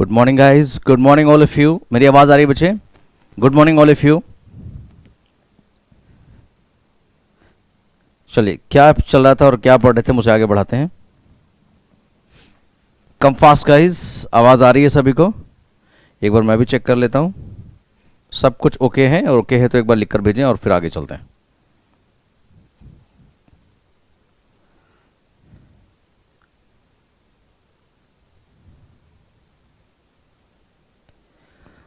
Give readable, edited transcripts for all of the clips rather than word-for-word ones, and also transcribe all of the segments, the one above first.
Good morning guys, good morning all of you. मेरी आवाज़ आ रही है बच्चे? Good morning all of you. चलिए, क्या चल रहा था और क्या पढ़ रहे थे, मुझे आगे बढ़ाते हैं। कम फास्ट गाइस, आवाज़ आ रही है सभी को? एक बार मैं भी चेक कर लेता हूँ सब कुछ ओके है, और ओके है तो एक बार लिख कर भेजें और फिर आगे चलते हैं।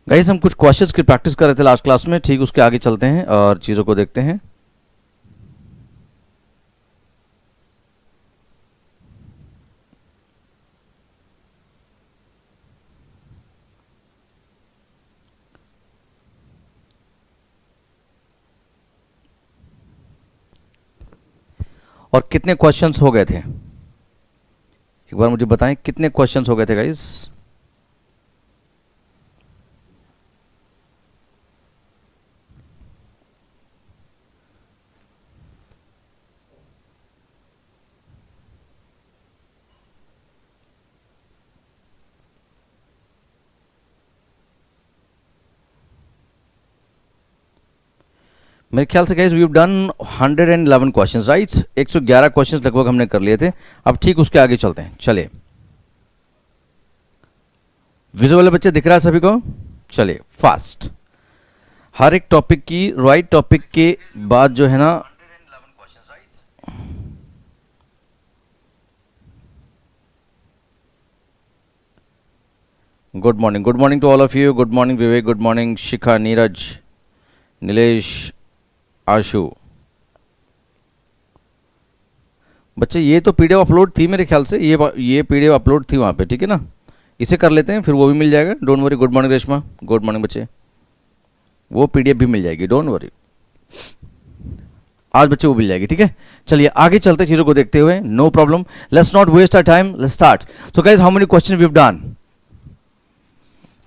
गाइस, हम कुछ क्वेश्चंस की प्रैक्टिस कर रहे थे लास्ट क्लास में, ठीक उसके आगे चलते हैं और चीज़ों को देखते हैं। और कितने क्वेश्चंस हो गए थे, एक बार मुझे बताएं कितने क्वेश्चंस हो गए थे गाइस? मेरे ख्याल से guys we have done 111 questions, right? 111 questions लगभग हमने कर लिए थे। अब ठीक उसके आगे चलते हैं। चलिए, विजुअल वाले बच्चे दिख रहा है सभी को? चलिए फास्ट, हर एक टॉपिक की राइट टॉपिक के बाद जो है ना, good morning to all of you. Good morning Vivek, good morning Shikha, Neeraj, Nilesh, Ashu. बच्चे ये तो पीडीएफ अपलोड थी मेरे ख्याल से, ये पीडीएफ अपलोड थी वहाँ पे, ठीक है ना? इसे कर लेते हैं, फिर वो भी मिल जाएगा, don't worry. Good morning Reshma, good morning बच्चे, वो पीडीएफ भी मिल जाएगी, डोंट वरी। आज बच्चे वो मिल जाएगी, ठीक है? चलिए आगे चलते चीज़ों को देखते हुए, no problem, let's not waste our time, let's start. So guys, how many question we have done?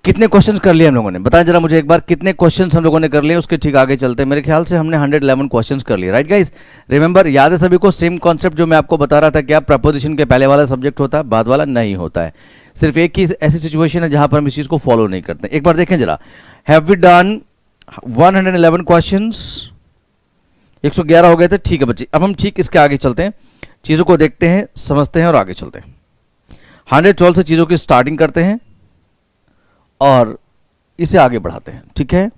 कितने क्वेश्चंस कर लिए हम लोगों ने, बताएं जरा मुझे एक बार, कितने क्वेश्चंस हम लोगों ने कर लिए? उसके ठीक आगे चलते हैं। मेरे ख्याल से हमने 111 क्वेश्चंस कर लिए, राइट गाइस? रिमेंबर, याद है सभी को? सेम कॉन्सेप्ट जो मैं आपको बता रहा था, क्या प्रपोजिशन के पहले वाला सब्जेक्ट होता है, बाद वाला नहीं होता है। सिर्फ एक ही ऐसी सिचुएशन है जहां पर हम इस चीज को फॉलो नहीं करते। एक बार देखें जरा, हैव वी डन 111 क्वेश्चंस? 111 हो गए थे, ठीक है बच्चे। अब हम ठीक इसके आगे चलते हैं, चीजों को देखते हैं, समझते हैं और आगे चलते हैं। 112 से चीजों की स्टार्टिंग करते हैं और इसे आगे बढ़ाते हैं, ठीक है?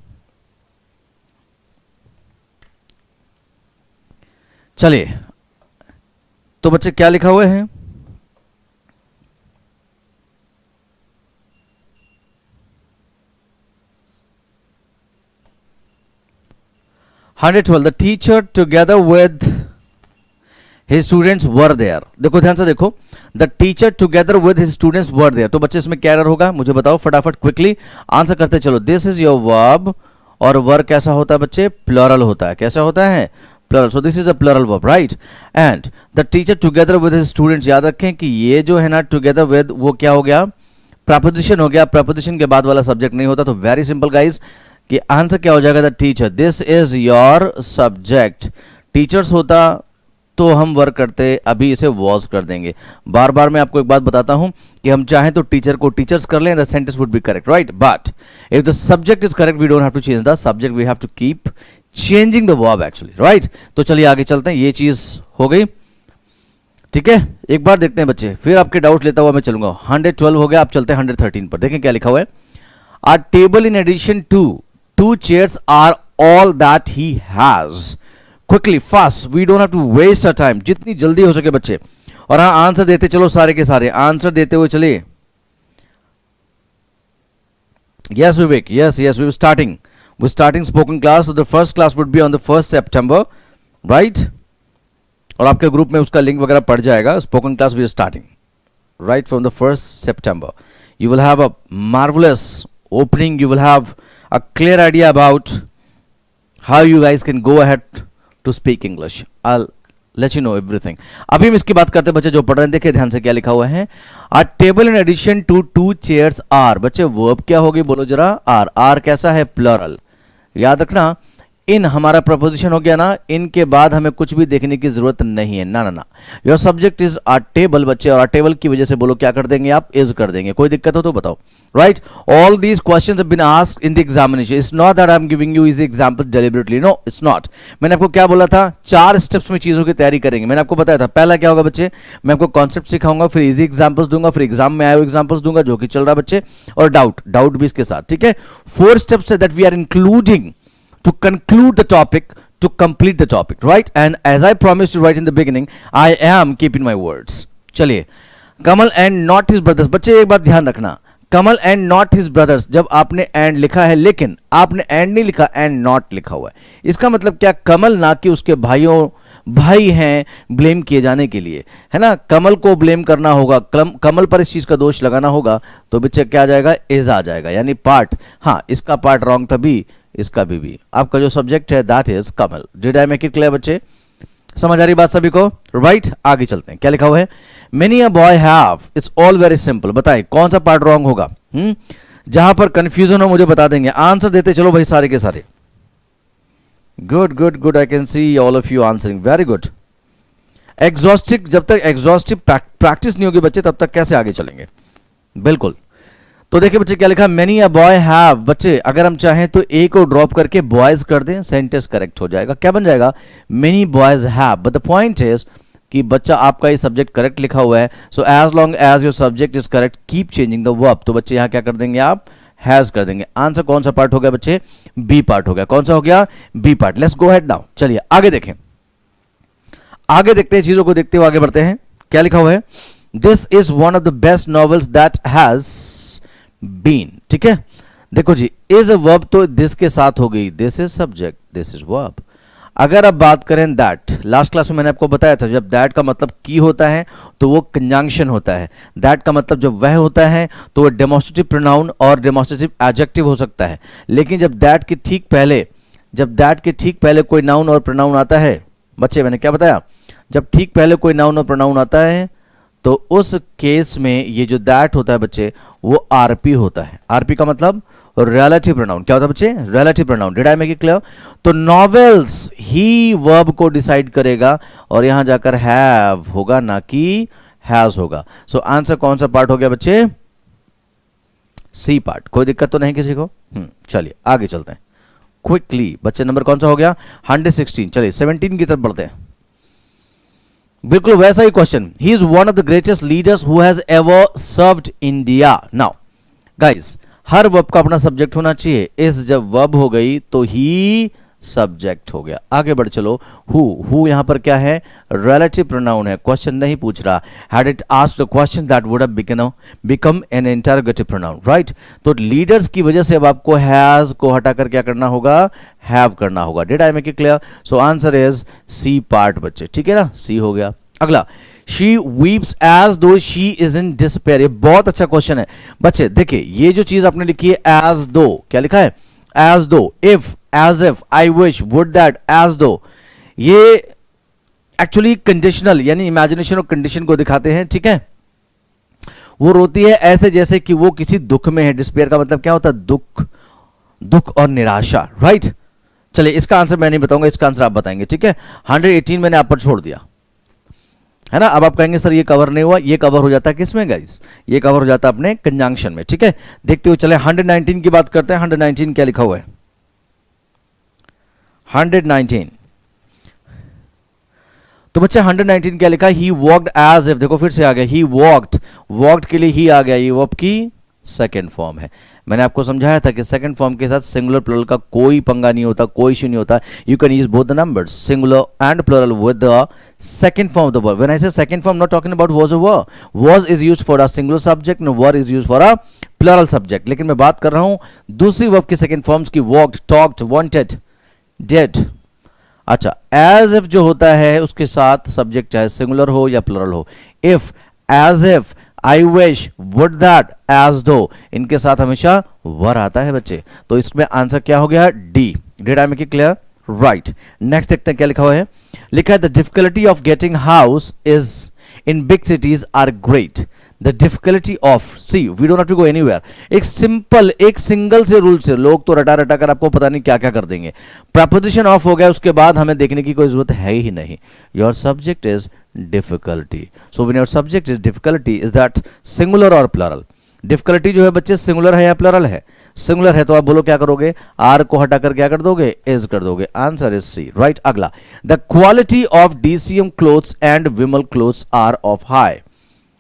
चलिए, तो बच्चे क्या लिखा हुआ है? The teacher together with his students were there. देखो ध्यान से देखो, the teacher together with his students were there. तो बच्चे इसमें क्या एरर होगा मुझे बताओ फटाफट, क्विकली आंसर करते चलो। दिस इज योर वर्ब, और वर्ब कैसा होता है बच्चे? प्लरल होता है। कैसा होता है? Plural. So this is a plural verb, right? And the teacher together with his students, याद रखें कि ये जो है ना टुगेदर विद, वो क्या हो गया? प्रपोजिशन हो गया। प्रपोजिशन के बाद वाला सब्जेक्ट नहीं होता। तो वेरी सिंपल गाइज, कि आंसर क्या हो जाएगा? The teacher, this is your subject. Teachers होता तो हम वर्क करते, अभी इसे वॉज कर देंगे। बार बार मैं आपको एक बात बताता हूं कि हम चाहें तो टीचर को टीचर्स कर लें, the sentence would be correct, right? But if the subject is correct, we don't have to change the subject, we have to keep changing the verb actually, right? तो चलिए आगे चलते हैं, ये चीज हो गई, ठीक है? एक बार देखते हैं बच्चे, फिर आपके डाउट लेता हुआ मैं चलूंगा। 112 हो गया, आप चलते हैं 113 पर। देखें क्या लिखा हुआ है। A table in addition to 2 chairs are all that he has. Quickly, fast, we don't have to waste our time. जितनी जल्दी हो सके बच्चे। और हाँ, आंसर देते चलो, सारे के सारे आंसर देते हुए चलिए। Yes Vivek, yes, we're starting spoken class. So the first class would be on the 1st September, right? और आपके ग्रुप में उसका लिंक वगैरह पड़ जाएगा। Spoken class we are starting right from the 1st September. You will have a marvelous opening. You will have a clear idea about how you guys can go ahead to speak English. I'll let you know everything. अभी हम इसकी बात करते हैं बच्चे जो पढ़ रहे हैं। देखिए ध्यान से क्या लिखा हुआ है। A table in addition to 2 chairs are. बच्चे वर्ब क्या होगी बोलो जरा? आर। आर कैसा है? प्लरल। याद रखना, इन हमारा प्रपोजिशन हो गया ना, इनके बाद हमें कुछ भी देखने की जरूरत नहीं है, ना ना ना। Your subject is a table बच्चे, और आ टेबल की वजह से बोलो क्या कर देंगे आप, इज कर देंगे। कोई दिक्कत हो तो बताओ, right. All these questions have been asked in the examination, it's not that I am giving you easy example deliberately, no it's not. मैंने आपको क्या बोला था, 4 स्टेप्स में चीजों की तैयारी करेंगे। मैंने आपको बताया था पहला क्या होगा बच्चे, मैं आपको कॉन्सेप्ट सिखाऊंगा, फिर इजी एग्जांपल्स दूंगा, फिर एग्जाम में आए हुए एग्जांपल्स दूंगा जो कि चल रहा है बच्चे, और डाउट भी इसके साथ, ठीक है। 4 steps that we are including to conclude the topic, to complete the topic, right? And as I promised you right in the beginning, I am keeping my words. चलिए, कमल and not his brothers, बच्चे एक बात ध्यान रखना, कमल and not his brothers, जब आपने and लिखा है, लेकिन आपने and नहीं लिखा, and not लिखा हुआ है, इसका मतलब क्या, कमल ना कि उसके भाई हैं ब्लेम किए जाने के लिए, है ना। कमल को ब्लेम करना होगा, कमल पर इस चीज का दोष लगाना होगा, तो बच्चे क्या आ जाएगा, इज आ जाएगा, यानी पार्ट, हाँ इसका पार्ट रॉन्ग था भी, इसका भी। आपका जो सब्जेक्ट है that is Kamal. Did I make it clear बच्चे, समझ आ रही बात सभी को, राइट। आगे चलते हैं, क्या लिखा हुआ है, many a boy have, it's all very simple. बताएं कौन सा पार्ट रॉन्ग होगा, जहां पर कंफ्यूजन हो मुझे बता देंगे, आंसर देते चलो भाई सारे के सारे। Good, I can see all of you answering, very good. Exhaustive, जब तक एग्जॉस्टिव प्रैक्टिस नहीं होगी बच्चे तब तक कैसे आगे चलेंगे, बिल्कुल। तो देखिए बच्चे क्या लिखा, मेनी अ बॉय हैव, बच्चे अगर हम चाहें तो ए को ड्रॉप करके बॉयज कर दें, सेंटेंस करेक्ट हो जाएगा, क्या बन जाएगा, many boys have. But the point is कि बच्चा आपका ये सब्जेक्ट करेक्ट लिखा हुआ है, so as long as your subject is correct keep changing the verb. तो बच्चे यहां क्या कर देंगे आप, हैज कर देंगे। आंसर कौन सा पार्ट हो गया बच्चे, बी पार्ट हो गया। कौन सा हो गया, B part. Let's go head now, चलिए आगे देखें, आगे देखते हैं, चीजों को देखते हुए आगे बढ़ते हैं। क्या लिखा हुआ है, this is one of the best novels that has been, ठीक है। देखो जी, इज अ वर्ब तो दिस के साथ हो गई, this is subject, this is verb. अगर आप बात करें दैट, लास्ट क्लास में मैंने आपको बताया था जब दैट का मतलब की होता है तो वो कंजंक्शन होता है, दैट का मतलब जब वह होता है तो वो डेमोस्ट्रेटिव प्रोनाउन और डेमोस्ट्रेटिव एडजेक्टिव हो सकता है। लेकिन जब दैट के ठीक पहले कोई नाउन और प्रोनाउन आता है, बच्चे मैंने क्या बताया, जब ठीक पहले कोई नाउन और प्रोनाउन आता है तो उस केस में ये जो दैट होता है बच्चे वो आरपी होता है। आरपी का मतलब रिलेटिव प्रोनाउन। क्या होता है बच्चे, relative pronoun. Did I make it clear. तो नॉवेल्स ही वर्ब को डिसाइड करेगा और यहां जाकर हैव होगा ना कि हैज होगा। सो आंसर कौन सा पार्ट हो गया बच्चे, सी पार्ट। कोई दिक्कत तो नहीं किसी को। चलिए आगे चलते हैं क्विकली। बच्चे नंबर कौन सा हो गया, 116। चलिए 17 की तरफ बढ़ते हैं। बिल्कुल वैसा ही question, he is one of the greatest leaders who has ever served India. Now guys, हर वर्ब का अपना सब्जेक्ट होना चाहिए। इस जब वर्ब हो गई तो ही सब्जेक्ट हो गया। आगे बढ़ चलो, हु यहां पर क्या है, रिलेटिव प्रोनाउन है। क्वेश्चन नहीं पूछ रहा, had it asked a question that would have become an interrogative pronoun, right. तो लीडर्स की वजह से अब आपको हैज को हटाकर क्या करना होगा, हैव करना होगा। Did I make it clear. So answer is C part बच्चे, ठीक है ना, सी हो गया। अगला, She weeps as though she is in despair। ये बहुत अच्छा क्वेश्चन है बच्चे। देखिए ये जो चीज आपने लिखी है as though, क्या लिखा है, as though, if, as if, I wish, would that, as though, ये एक्चुअली कंडीशनल यानी इमेजिनेशन और कंडीशन को दिखाते हैं, ठीक है। वो रोती है ऐसे जैसे कि वो किसी दुख में है। डिस्पेयर का मतलब क्या होता है, दुख और निराशा, राइट। चलिए इसका आंसर मैं नहीं बताऊंगा, इसका आंसर आप बताएंगे, ठीक है। 118 मैंने आप पर छोड़ दिया है ना। अब आप कहेंगे सर ये कवर नहीं हुआ, ये कवर हो जाता है किसमें गाइस, ये कवर हो जाता है अपने कंजंक्शन में, ठीक है। देखते हुए चले 119 की बात करते हैं। 119 क्या लिखा हुआ है, 119। तो बच्चे 119 क्या लिखा है, ही वॉक्ड एज इफ। देखो फिर से आ गया, ही वॉक्ड के लिए ही आ गया, ये वर्ब की सेकेंड फॉर्म है। मैंने आपको समझाया था कि सेकंड फॉर्म के साथ सिंगुलर प्लुरल का कोई पंगा नहीं होता, कोई इशू नहीं होता। You can use both the numbers singular and plural with the second form of the verb. When I say second form, not talking about was or were. Was is used for a singular subject, no were is used for a plural subject. लेकिन मैं बात कर रहा हूं दूसरी verb की second forms की, walked, talked, wanted, did. अच्छा, एज इफ जो होता है उसके साथ सब्जेक्ट चाहे सिंगुलर हो या प्लुरल हो। If, as if, I wish, would that, as though, इनके साथ हमेशा वर आता है बच्चे। तो इसमें आंसर क्या हो गया, D. Did I make it clear, right. Next देखते हैं क्या लिखा हुआ है। लिखा है the difficulty of getting house is in big cities are great. The difficulty of, see we don't have to go anywhere, एक सिंपल एक सिंगल से रूल से लोग तो रटा रटा कर आपको पता नहीं क्या क्या कर देंगे। प्रपोजिशन ऑफ हो गया, उसके बाद हमें देखने की कोई जरूरत है ही नहीं। Your subject is difficulty, so when your subject is difficulty, is that singular और प्लरल? डिफिकल्टी जो है बच्चे सिंगुलर है या प्लरल है? सिंगुलर है, तो आप बोलो क्या करोगे, आर को हटाकर क्या कर दोगे, इज कर दोगे। Answer is C, right. अगला, the quality of DCM clothes and Vimal clothes are of high.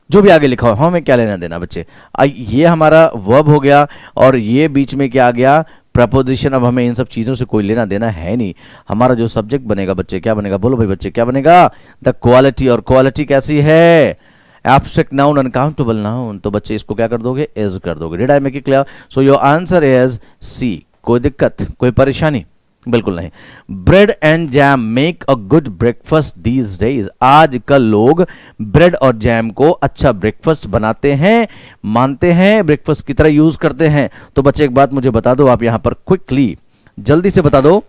जो भी आगे लिखा हो हमें क्या लेना देना बच्चे, ये हमारा वर्ब हो गया और ये बीच में क्या आ गया, प्रपोजिशन। अब हमें इन सब चीजों से कोई लेना देना है नहीं। हमारा जो सब्जेक्ट बनेगा बच्चे क्या बनेगा, बोलो भाई बच्चे क्या बनेगा, द क्वालिटी। और क्वालिटी कैसी है, एब्स्ट्रैक्ट नाउन, अनकाउंटेबल नाउन, तो बच्चे इसको क्या कर दोगे, इज कर दोगे। Did I make it clear? So your answer is C. कोई दिक्कत, कोई परेशानी? बिल्कुल नहीं। Bread and jam make a good breakfast these days. आजकल लोग ब्रेड और जैम को अच्छा ब्रेकफास्ट बनाते हैं, मानते हैं, ब्रेकफास्ट की तरह यूज करते हैं। तो बच्चे एक बात मुझे बता दो, आप यहां पर क्विकली जल्दी से बता दो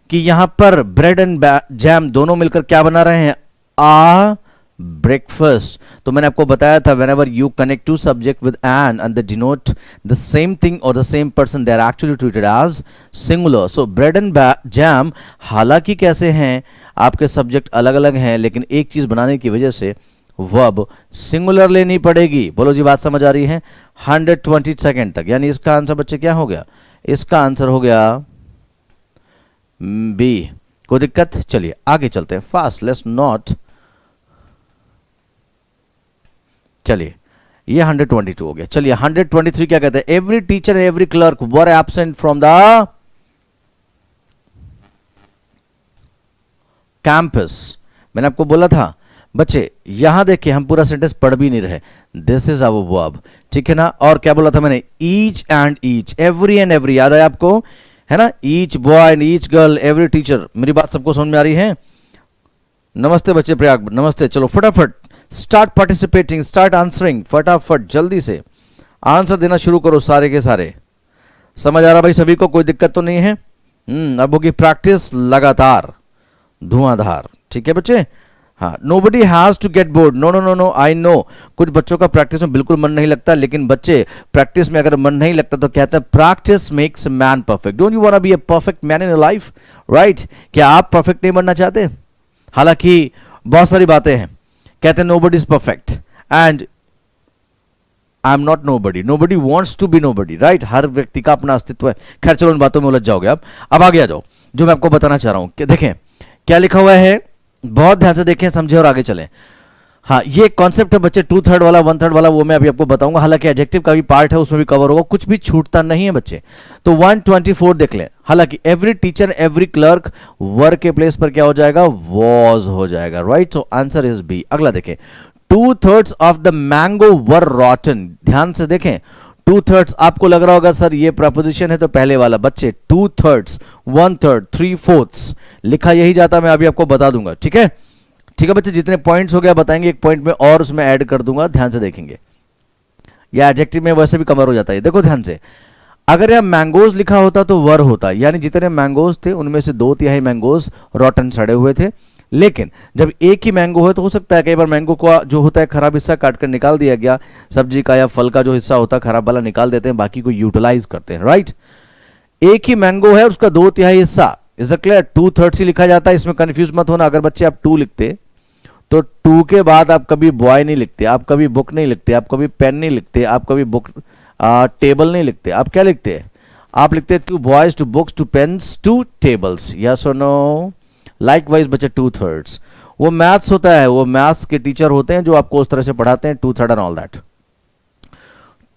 कि यहां पर ब्रेड एंड जैम दोनों मिलकर क्या बना रहे हैं, आ ब्रेकफास्ट। तो मैंने आपको बताया था, whenever you connect two subject with an and they denote the same thing or the same person, they are actually treated as singular. So bread and jam हालांकि कैसे हैं, आपके सब्जेक्ट अलग अलग हैं, लेकिन एक चीज बनाने की वजह से वर्ब सिंगुलर लेनी पड़ेगी। बोलो जी, बात समझ आ रही है? 120 सेकेंड तक, यानी इसका आंसर बच्चे क्या हो गया, इसका आंसर हो गया बी। कोई दिक्कत? चलिए आगे चलते हैं फास्ट, लेट्स नॉट। चलिए ये 122 हो गया। चलिए 123 क्या कहते हैं, every teacher every clerk were absent from the campus. मैंने आपको बोला था बच्चे, यहां देखिए हम पूरा सेंटेंस पढ़ भी नहीं रहे, दिस इज आवर वर्ब, ठीक है ना। और क्या बोला था मैंने, each and each, every and every, याद है आपको, है ना, each boy and each girl, every teacher. मेरी बात सबको समझ में आ रही है? नमस्ते बच्चे, प्रयाग नमस्ते। चलो फटाफट स्टार्ट पार्टिसिपेटिंग, स्टार्ट आंसरिंग, फटाफट जल्दी से आंसर देना शुरू करो सारे के सारे। समझ आ रहा भाई सभी को, कोई दिक्कत तो नहीं है? अब होगी प्रैक्टिस लगातार धुआंधार, ठीक है बच्चे। हाँ, nobody has to get bored, no no no no, I know. कुछ बच्चों का प्रैक्टिस में बिल्कुल मन नहीं लगता, लेकिन बच्चे प्रैक्टिस में अगर मन नहीं लगता तो कहते हैं practice makes man perfect. Don't you want to be a perfect man in your life, right? क्या आप परफेक्ट नहीं बनना चाहते? हालांकि बहुत सारी बातें हैं, कहते हैं nobody is perfect and I am not nobody, nobody wants to be nobody, right? हर व्यक्ति का अपना अस्तित्व है। खैर चलो, इन बातों में उलझ जाओगे आप। अब आगे आ जाओ, जो मैं आपको बताना चाह रहा हूं कि देखें क्या लिखा हुआ है, बहुत ध्यान से देखें, समझे और आगे चलें। हाँ, ये कॉन्सेप्ट है बच्चे, 2/3 वाला 1/3 वाला, वो मैं अभी आपको बताऊंगा। हालांकि एडजेक्टिव का भी पार्ट है, उसमें भी कवर होगा, कुछ भी छूटता नहीं है बच्चे। तो 124 देख लें। हालांकि every teacher every clerk were के प्लेस पर क्या हो जाएगा, वॉज हो जाएगा, right? So answer is B. अगला देखें, 2/3 of the mango were rotten. ध्यान से देखें, 2/3, आपको लग रहा होगा सर ये प्रपोजिशन है तो पहले वाला, बच्चे 2/3, 1/3, 3/4 लिखा यही जाता, मैं अभी आपको बता दूंगा, ठीक है? ठीक है बच्चे, जितने पॉइंट्स हो गया बताएंगे, एक पॉइंट में और उसमें ऐड कर दूंगा, ध्यान से देखेंगे। या एडजेक्टिव में वैसे भी कवर हो जाता है, देखो ध्यान से। अगर यहां मैंगोज लिखा होता तो वर होता, यानी जितने मैंगोज थे उनमें से 2/3 मैंगोज रॉटन सड़े हुए थे। लेकिन जब एक ही मैंगो है तो हो सकता है कई बार मैंगो का जो होता है खराब हिस्सा काट कर निकाल दिया गया, सब्जी का या फल का जो हिस्सा होता है खराब वाला निकाल देते हैं, बाकी को यूटिलाइज करते हैं, राइट? एक ही मैंगो है, उसका 2/3 हिस्सा, इज अ क्लियर? 2/3 ही लिखा जाता है, इसमें कंफ्यूज मत होना। अगर बच्चे आप 2 लिखते तो 2 के बाद आप कभी बॉय नहीं लिखते, आप कभी बुक नहीं लिखते, आप कभी पेन नहीं लिखते, आप कभी बुक टेबल नहीं लिखते, आप क्या लिखते हैं? आप लिखते 2 boys 2 books 2 pens 2 tables, yes और नो? लाइकवाइज बच्चे 2/3 वो मैथ्स होता है, वो मैथ्स के टीचर होते हैं जो आपको उस तरह से पढ़ाते हैं, 2/3 and all that.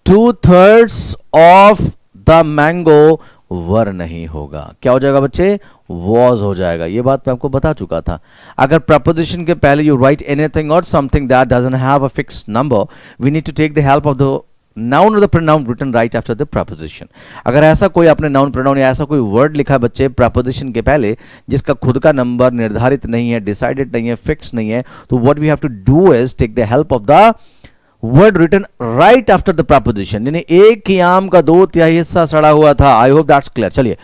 2/3 of the mango were नहीं होगा, क्या हो जाएगा बच्चे? वॉज हो जाएगा। ये बात मैं आपको बता चुका था। अगर प्रपोजिशन के पहले you write anything or something that doesn't have a fixed number, we need to take the help of the noun or the pronoun written right after the preposition. अगर ऐसा कोई आपने नाउन प्रोनाउन या ऐसा कोई word लिखा है बच्चे प्रपोजिशन के पहले जिसका खुद का नंबर निर्धारित नहीं है, डिसाइडेड नहीं है, फिक्स नहीं है, तो what we have to do is take the help of the word written right after the preposition. यानी एक ही आम का 2/3 हिस्सा सड़ा हुआ था। I hope that's clear. चलिए,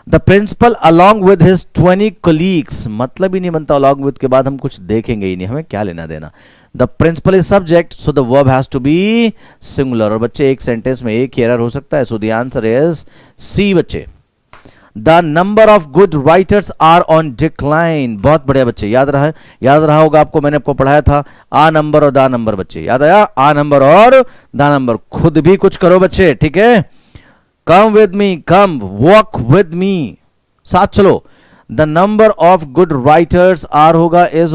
the principal along with his 20 colleagues, मतलब ही नहीं बनता अलॉन्ग विद के बाद हम कुछ देखेंगे ही नहीं, हमें क्या लेना देना। The principal is subject, so the verb has to be singular. और बच्चे एक सेंटेंस में एक एरर हो सकता है, so the answer is C बच्चे। The number of good writers are on decline. बहुत बढ़िया बच्चे, याद रहा होगा आपको, मैंने आपको पढ़ाया था आ नंबर और दा नंबर। बच्चे याद आया, आ नंबर और दा नंबर। खुद भी कुछ करो बच्चे, ठीक है। Come with me, come walk with me, साथ चलो। The number of good writers are होगा, इज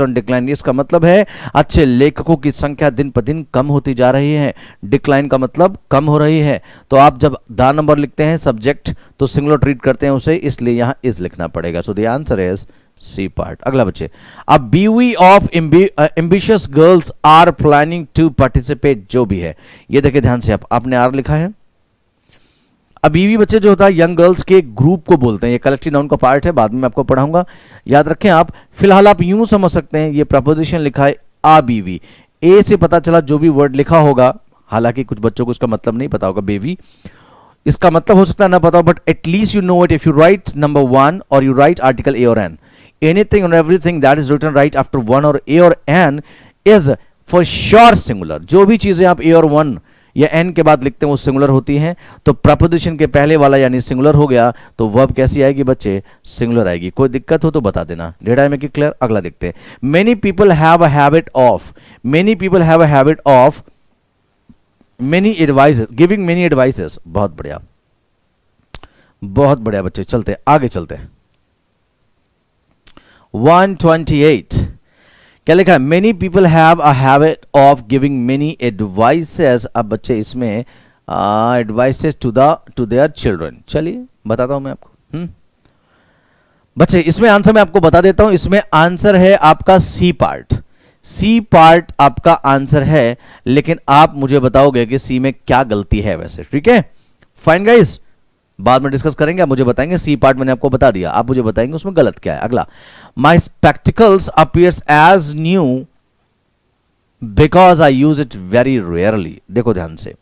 ऑन डिक्लाइन। इसका मतलब है अच्छे लेखकों की संख्या दिन पर दिन कम होती जा रही है। डिक्लाइन का मतलब कम हो रही है। तो आप जब द नंबर लिखते हैं सब्जेक्ट तो सिंगुलर ट्रीट करते हैं उसे, इसलिए यहां इज लिखना पड़ेगा। So the answer is C part. अगला बच्चे, a bevy of ambitious girls are planning to participate. जो भी है ये देखिए ध्यान से, आपने आर लिखा है। अबीवी बच्चे जो होता है यंग गर्ल्स के ग्रुप को बोलते हैं, ये कलेक्टिव नाउन का पार्ट है, बाद में आपको पढ़ाऊंगा, याद रखें आप। फिलहाल आप यूं समझ सकते हैं, ये प्रपोजिशन लिखा है अबीवी, ए से पता चला जो भी वर्ड लिखा होगा, हालांकि कुछ बच्चों को इसका मतलब नहीं पता होगा, बेबी इसका मतलब हो सकता है ना पता हो, but at least you know it if you write number one और यू राइट आर्टिकल ए और an. Anything and everything that is written right after one और ए और an is for sure singular. जो भी चीजें आप ए और वन या एन के बाद लिखते हैं वो सिंगुलर होती हैं। तो प्रपोजिशन के पहले वाला यानी सिंगुलर हो गया तो वर्ब कैसी आएगी बच्चे, सिंगुलर आएगी। कोई दिक्कत हो तो बता देना। Dead I make it clear? अगला देखते हैं। Many people have a habit of, many people have a habit of many advices, giving many advices. बहुत बढ़िया, बहुत बढ़िया बच्चे, चलते आगे चलते हैं। 128 क्या लिखा है? Many people have a habit of giving many advices. अब बच्चे इसमें एडवाइसेस टू देयर चिल्ड्रन। चलिए बताता हूं मैं आपको। बच्चे इसमें आंसर मैं आपको बता देता हूं। इसमें आंसर है आपका सी पार्ट, सी पार्ट आपका आंसर है, लेकिन आप मुझे बताओगे कि सी में क्या गलती है वैसे, ठीक है? फाइन गाइस, बाद में डिस्कस करेंगे, आप मुझे बताएंगे। सी पार्ट मैंने आपको बता दिया, आप मुझे बताएंगे उसमें गलत क्या है। अगला, my spectacles appears as new because I use it very rarely. देखो ध्यान से,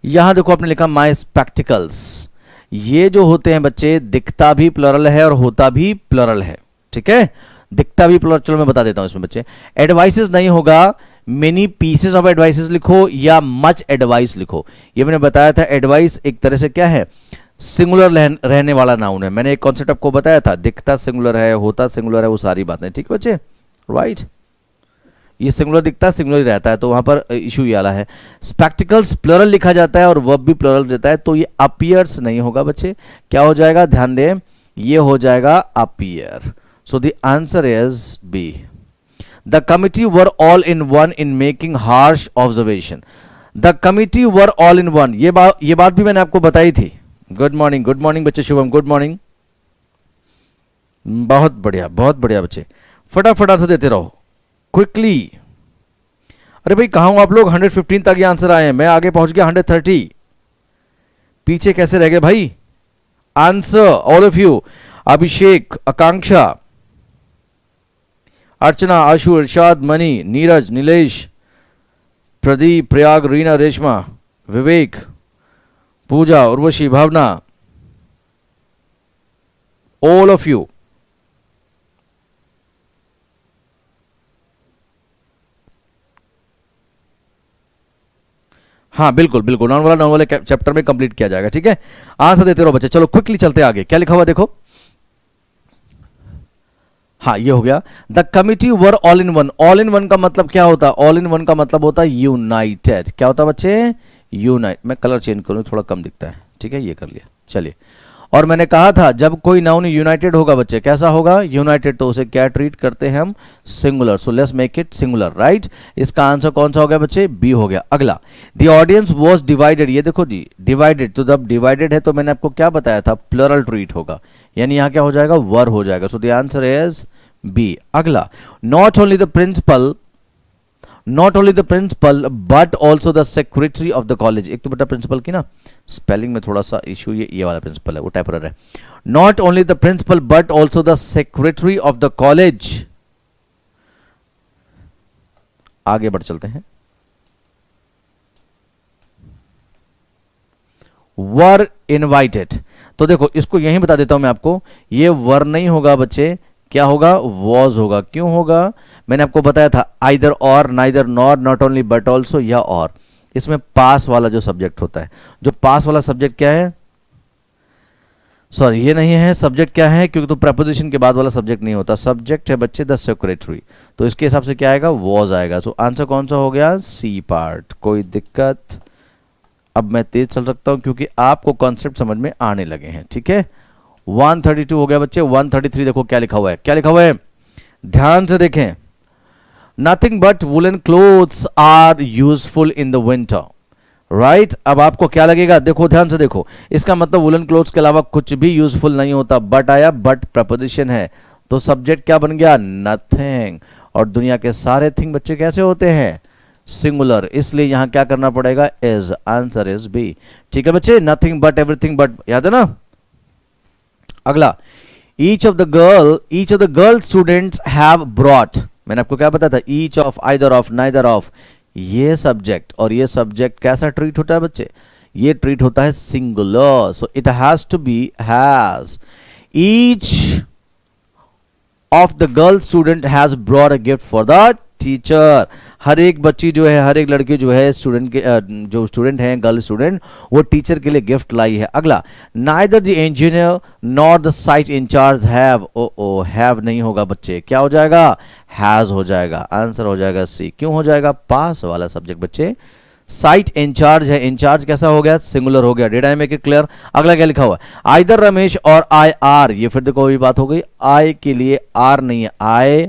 यहां देखो आपने लिखा माई स्पेक्टिकल्स। ये जो होते हैं बच्चे, दिखता भी प्लरल है और होता भी प्लरल है, ठीक है? दिखता भी प्लरल, चलो मैं बता देता हूं इसमें बच्चे। एडवाइसेस नहीं होगा, मेनी पीसेस ऑफ एडवाइसेस लिखो या मच एडवाइस लिखो। ये मैंने बताया था, एडवाइस एक तरह से क्या है, सिंगुलर रहने वाला नाउन है। मैंने एक कॉन्सेप्ट आपको बताया था, दिखता सिंगुलर है, होता सिंगुलर है, वो सारी बातें, ठीक है बच्चे? राइट, ये सिंगुलर दिखता सिंगुलर ही रहता है, तो वहां पर इशू ये वाला है। स्पेक्टिकल्स प्लरल लिखा जाता है और वर्ब भी प्लरल देता है, तो ये अपीयर्स नहीं होगा बच्चे। क्या हो जाएगा, ध्यान दें, ये हो जाएगा appear. So the answer is B. The committee were all in one in making harsh observation. The committee were all in one. ये बात भी मैंने आपको बताई थी। गुड मॉर्निंग बच्चे, शुभम गुड मॉर्निंग। बहुत बढ़िया बच्चे, फटाफट आंसर देते रहो क्विकली। अरे भाई कहाँ हो आप लोग? 115 तक ये आंसर आए हैं, मैं आगे पहुंच गया 130। पीछे कैसे रह गए भाई? Answer all of you, Abhishek, Akanksha, Archana, Ashu, Irshad, Mani, Neeraj, Nilesh, Pradeep, Prayag, Reena, Reshma, Vivek, Pooja, Urvashi, Bhavna, all of you. हाँ बिल्कुल, नॉन वाले चैप्टर में कंप्लीट किया जाएगा, ठीक है? आंसर देते रहो बच्चे। चलो क्विकली चलते आगे, क्या लिखा हुआ देखो। हाँ ये हो गया, the committee were all in one. All in one का मतलब क्या होता है? ऑल इन वन का मतलब होता है यूनाइटेड। क्या होता है बच्चे? यूनाइट। मैं कलर चेंज करूं, थोड़ा कम दिखता है, ठीक है? ये कर लिया, चलिए। और मैंने कहा था जब कोई नाउन यूनाइटेड होगा बच्चे, कैसा होगा? यूनाइटेड, तो उसे क्या ट्रीट करते हैं हम? Singular. So let's make it singular, right? इसका आंसर कौन सा हो गया बच्चे? बी हो गया। अगला, द ऑडियंस वॉज डिवाइडेड। ये देखो जी, डिवाइडेड, तो जब डिवाइडेड है तो मैंने आपको क्या बताया था? प्लरल ट्रीट होगा, यानी यहां क्या हो जाएगा? वर हो जाएगा। So the answer is B. अगला, not only the principal but also the secretary of the college. एक तो बेटा प्रिंसिपल की ना स्पेलिंग में थोड़ा सा इशू, ये वाला प्रिंसिपल है, वो टाइपर है। Not only the principal but also the secretary of the college. आगे बढ़ चलते हैं। वर इनवाइटेड, तो देखो इसको यहीं बता देता हूं मैं आपको, ये वर नहीं होगा बच्चे, क्या होगा, वॉज होगा। क्यों होगा, मैंने आपको बताया था, आइदर और, neither nor, not only but also, या और। इसमें पास वाला जो सब्जेक्ट होता है, जो पास वाला सब्जेक्ट क्या है, सॉरी ये नहीं है, सब्जेक्ट क्या है, क्योंकि तो प्रपोजिशन के बाद वाला सब्जेक्ट नहीं होता, सब्जेक्ट है बच्चे द सेक्रेटरी, तो इसके हिसाब से क्या आएगा, वॉज आएगा। सो आंसर कौन सा हो गया, सी पार्ट। कोई दिक्कत, अब मैं तेज चल सकता हूं क्योंकि आपको कॉन्सेप्ट समझ में आने लगे हैं, ठीक है। 132 हो गया बच्चे। 133 देखो क्या लिखा हुआ है, क्या लिखा हुआ है, ध्यान से देखें। Nothing but woollen clothes are useful in the winter, right. अब आपको क्या लगेगा, देखो ध्यान से देखो, इसका मतलब वुलन क्लोथ्स के अलावा कुछ भी यूजफुल नहीं होता। बट आया, बट प्रपोजिशन है, तो सब्जेक्ट क्या बन गया, नथिंग। और दुनिया के सारे थिंग बच्चे कैसे होते हैं, सिंगुलर, इसलिए यहां क्या करना पड़ेगा, इज। Answer is B. ठीक है बच्चे, नथिंग बट एवरीथिंग बट, याद है ना। अगला, each of the girl students have brought, मैंने आपको क्या बताया था, each of, either of, neither of, ये सब्जेक्ट और ये सब्जेक्ट कैसा ट्रीट होता है बच्चे, ये ट्रीट होता है singular, so it has to be has. Each of the girl student has brought a gift for the teacher, हर एक बच्ची जो है, हर एक लड़की जो है, स्टूडेंट के जो स्टूडेंट हैं, गर्ल स्टूडेंट, वो टीचर के लिए गिफ्ट लाई है। अगला, neither the engineer nor the site incharge have, ओ हैव नहीं होगा बच्चे, क्या हो जाएगा, हैज हो जाएगा। आंसर हो जाएगा सी। क्यों हो जाएगा, पास वाला सब्जेक्ट बच्चे। साइट इंचार्ज है, इंचार्ज कैसा हो गया, सिंगुलर हो गया। Did I make it clear. अगला क्या लिखा हुआ है, आइदर रमेश और आई आर, ये फिर देखो वही बात हो गई, आई के लिए आर नहीं है, आई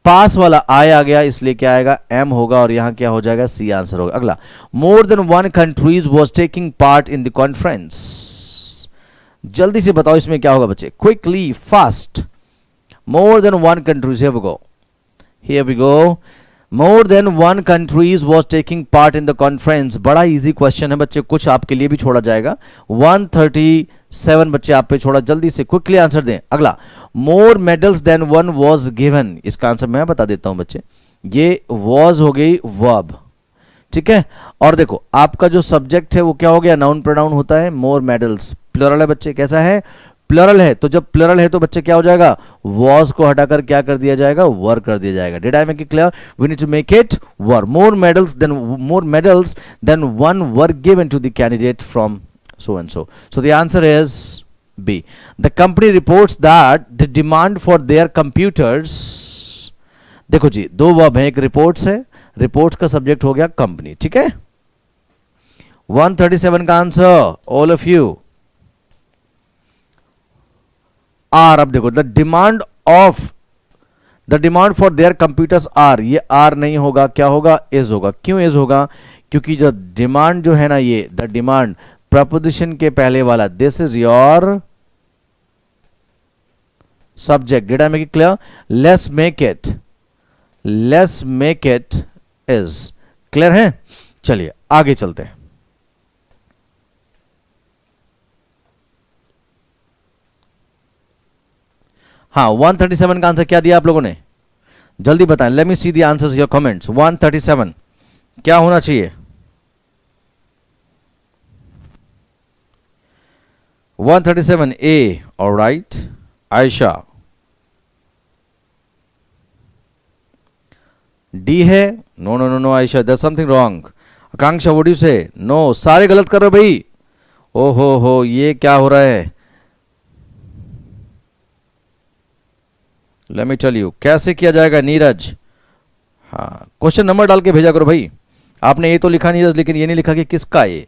पास वाला आई आ गया, इसलिए क्या आएगा, एम होगा, और यहां क्या हो जाएगा, सी आंसर होगा। अगला, more than one countries was taking part in the conference, जल्दी से बताओ इसमें क्या होगा बच्चे, quickly, fast. More than one countries, here we go, more than one countries was taking part in the conference. बड़ा इजी क्वेश्चन है बच्चे, कुछ आपके लिए भी छोड़ा जाएगा। 137 बच्चे आप पे छोड़ा, जल्दी से क्विकली आंसर दें। अगला, more medals than one was given, इसका आंसर मैं बता देता हूं बच्चे, ये वाज हो गई वर्ब, ठीक है। और देखो आपका जो सब्जेक्ट है वो क्या हो गया, नाउन प्रोनाउन होता है, मोर मेडल्स प्लुरल है बच्चे, कैसा है, प्लुरल है, तो जब प्लुरल है तो बच्चे क्या हो जाएगा, वॉज को हटाकर क्या कर दिया जाएगा, वर कर दिया जाएगा। Did I make it clear, we need to make it were. More medals than one were given to the candidate from so and so. So the answer is B. The company reports that the demand for their computers, देखो जी दो verb है, एक reports है, reports का subject हो गया company, ठीक है। 137 का answer, all of you are. अब देखो, the demand for their computers are, ये आर नहीं होगा, क्या होगा, इज होगा। क्यों इज होगा, क्योंकि जो डिमांड जो है ना, ये द डिमांड प्रपोजिशन के पहले वाला, this is your subject. Did I make it clear, let's make it is. Clear है, चलिए आगे चलते हैं। हाँ, 137 का आंसर क्या दिया आप लोगों ने, जल्दी बताएं, let me see the answers, your comments. 137 क्या होना चाहिए, 137 A, all right. Ayesha, D है, no no no no Ayesha, there's something wrong. Akanksha, what do you say? No, सारे गलत कर रहे हो भाई। ओ हो, ये क्या हो रहा है, लेट मी टेल यू कैसे किया जाएगा। नीरज, हाँ क्वेश्चन नंबर डाल के भेजा करो भाई। आपने ये तो लिखा नीरज, लेकिन ये नहीं लिखा कि किसका ये,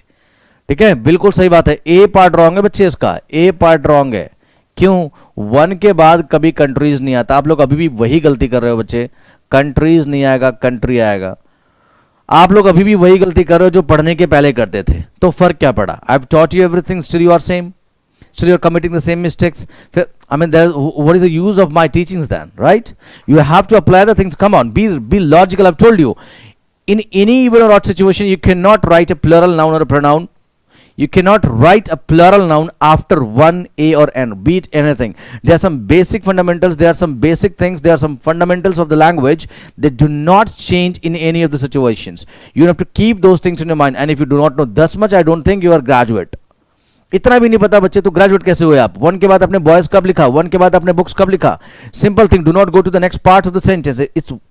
ठीक है, बिल्कुल सही बात है। ए पार्ट रॉन्ग है बच्चे, इसका ए पार्ट रॉन्ग है। क्यों, वन के बाद कभी कंट्रीज नहीं आता, आप लोग अभी भी वही गलती कर रहे हो बच्चे, कंट्रीज नहीं आएगा, कंट्री आएगा। आप लोग अभी भी वही गलती कर रहे हो जो पढ़ने के पहले करते थे, तो फर्क क्या पड़ा, I have taught you everything, still you are same, still you're committing the same mistakes. I mean, what is the use of my teachings then, right? You have to apply the things. Come on, be logical. I've told you, in any even or odd situation, you cannot write a plural noun or a pronoun. You cannot write a plural noun after one A or N, be it anything. There are some basic fundamentals, there are some basic things, there are some fundamentals of the language that do not change in any of the situations. You have to keep those things in your mind, and if you do not know this much, I don't think you are graduate. इतना भी नहीं पता बच्चे तो graduate कैसे हुए आप? One के बाद आपने बॉयज कब लिखा, वन के बाद आपने बुक्स कब लिखा? Simple thing, do not go to the next part of the sentence.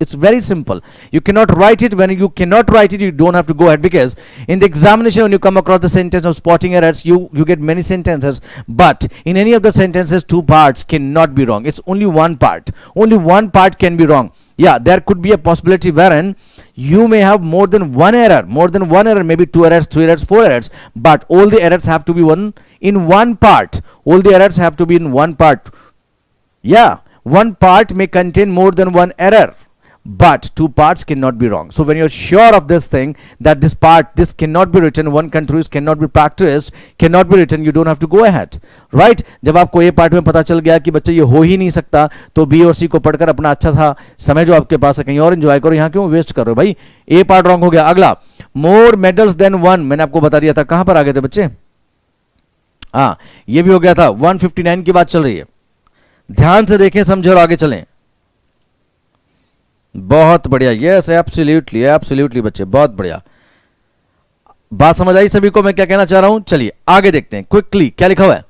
It's very simple. You cannot write it. When you cannot write it, you don't have to go ahead, because in the examination when you come across the sentence of spotting errors, you get many sentences, but in any of the sentences two parts cannot be wrong. It's only one part. Only one part can be wrong. Yeah, there could be a possibility wherein you may have more than one error, maybe 2 errors, 3 errors, 4 errors, but all the errors have to be in one part. All the errors have to be in one part. Yeah, one part may contain more than one error, but two parts cannot be wrong. So when you're sure of this thing, that this cannot be written, one countries cannot be practiced, cannot be written, you don't have to go ahead, right? जब आपको ये part में पता चल गया कि बच्चे ये हो ही नहीं सकता, तो बी और सी को पढ़कर अपना अच्छा सा समय जो आपके पास है कहीं और एंजॉय करो, यहाँ क्यों वेस्ट कर रहे हो भाई? ए पार्ट रॉन्ग हो गया. अगला, मोर मेडल्स देन वन, मैंने आपको बता दिया था. कहां पर आ गए थे बच्चे? हाँ, ये भी हो गया था. 159 की बात चल रही है, ध्यान से देखें, समझे और आगे चलें. बहुत बढ़िया. यस, एब्सोल्युटली एब्सोल्युटली बच्चे, बहुत बढ़िया. बात समझ आई सभी को मैं क्या कहना चाह रहा हूं? चलिए आगे देखते हैं क्विकली क्या लिखा हुआ है.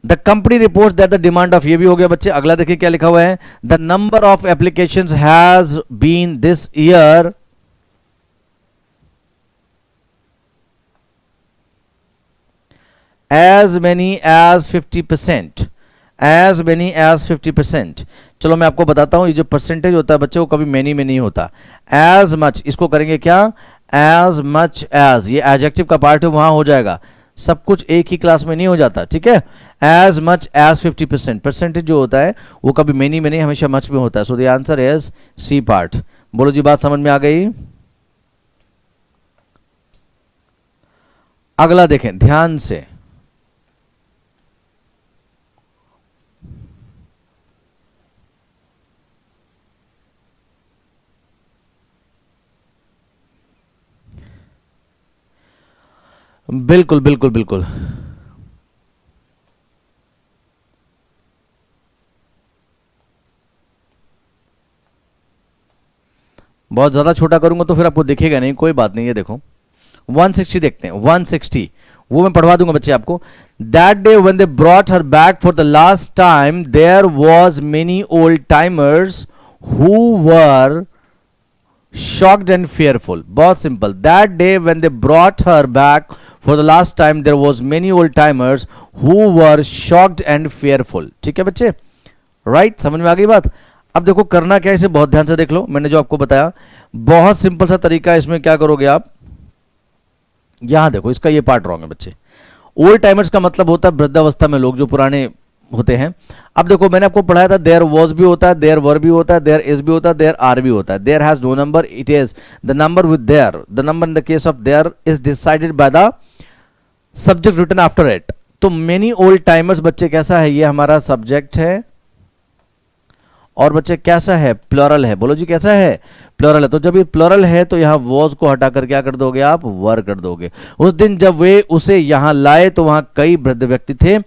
The company reports that the demand of, ये भी हो गया बच्चे. अगला देखिए क्या लिखा हुआ है. The number of applications has been this year as many as 50%, as many as 50%. चलो मैं आपको बताता हूं, ये जो परसेंटेज होता है बच्चे वो कभी मैनी में नहीं होता. as much, इसको करेंगे क्या? as much as, ये एडजेक्टिव का पार्ट है, वहां हो जाएगा. सब कुछ एक ही क्लास में नहीं हो जाता, ठीक है? as much as 50%, परसेंटेज जो होता है वो कभी मैनी में नहीं, हमेशा मच में होता है. So the answer is C part. बोलो जी, बात समझ में आ गई? अगला देखें ध्यान से. बिल्कुल बिल्कुल बिल्कुल. बहुत ज्यादा छोटा करूंगा तो फिर आपको दिखेगा नहीं, कोई बात नहीं. ये देखो 160 देखते हैं. 160 वो मैं पढ़वा दूंगा बच्चे आपको. That day when they brought her back for the last time there was many old timers who were shocked and fearful. बहुत सिंपल. That day when they brought her back for the last time there was many old timers who were shocked and fearful. ठीक है बच्चे, right? समझ में आ गई बात? अब देखो करना क्या है, इसे बहुत ध्यान से देख लो. मैंने जो आपको बताया बहुत सिंपल सा तरीका है. इसमें क्या करोगे आप, यहां देखो, इसका ये पार्ट रॉन्ग है बच्चे. ओल्ड टाइमर्स का मतलब होता है वृद्धावस्था में लोग जो पुराने होते हैं. अब देखो मैंने आपको पढ़ाया था देयर वॉज भी होता है, देयर वर भी होता है, देयर इज भी होता है, देयर आर भी होता है. There has no number, it is the number with there. The number in the case of there is decided by the subject written after it. तो मेनी ओल्ड टाइमर्स बच्चे कैसा है, ये हमारा सब्जेक्ट है और बच्चे कैसा है, प्लूरल है. बोलो जी कैसा है, प्लूरल है. तो जब ये प्लूरल है तो यहाँ वॉज को हटाकर क्या कर दोगे आप, वर कर दोगे. उस दिन जब वे उसे यहां लाए तो वहां कई वृद्ध व्यक्ति थे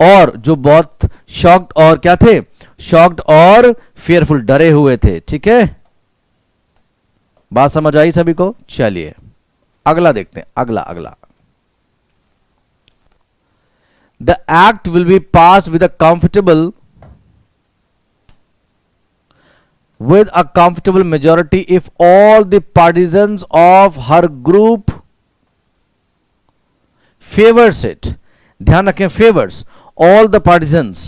और जो बहुत शॉक्ड और क्या थे, शॉक्ड और फियरफुल, डरे हुए थे. ठीक है, बात समझ आई सभी को? चलिए अगला देखते हैं. अगला the act will be pass with a comfortable with a comfortable majority if all the partisans of her group favors it. ध्यान रखें, favors all the partisans.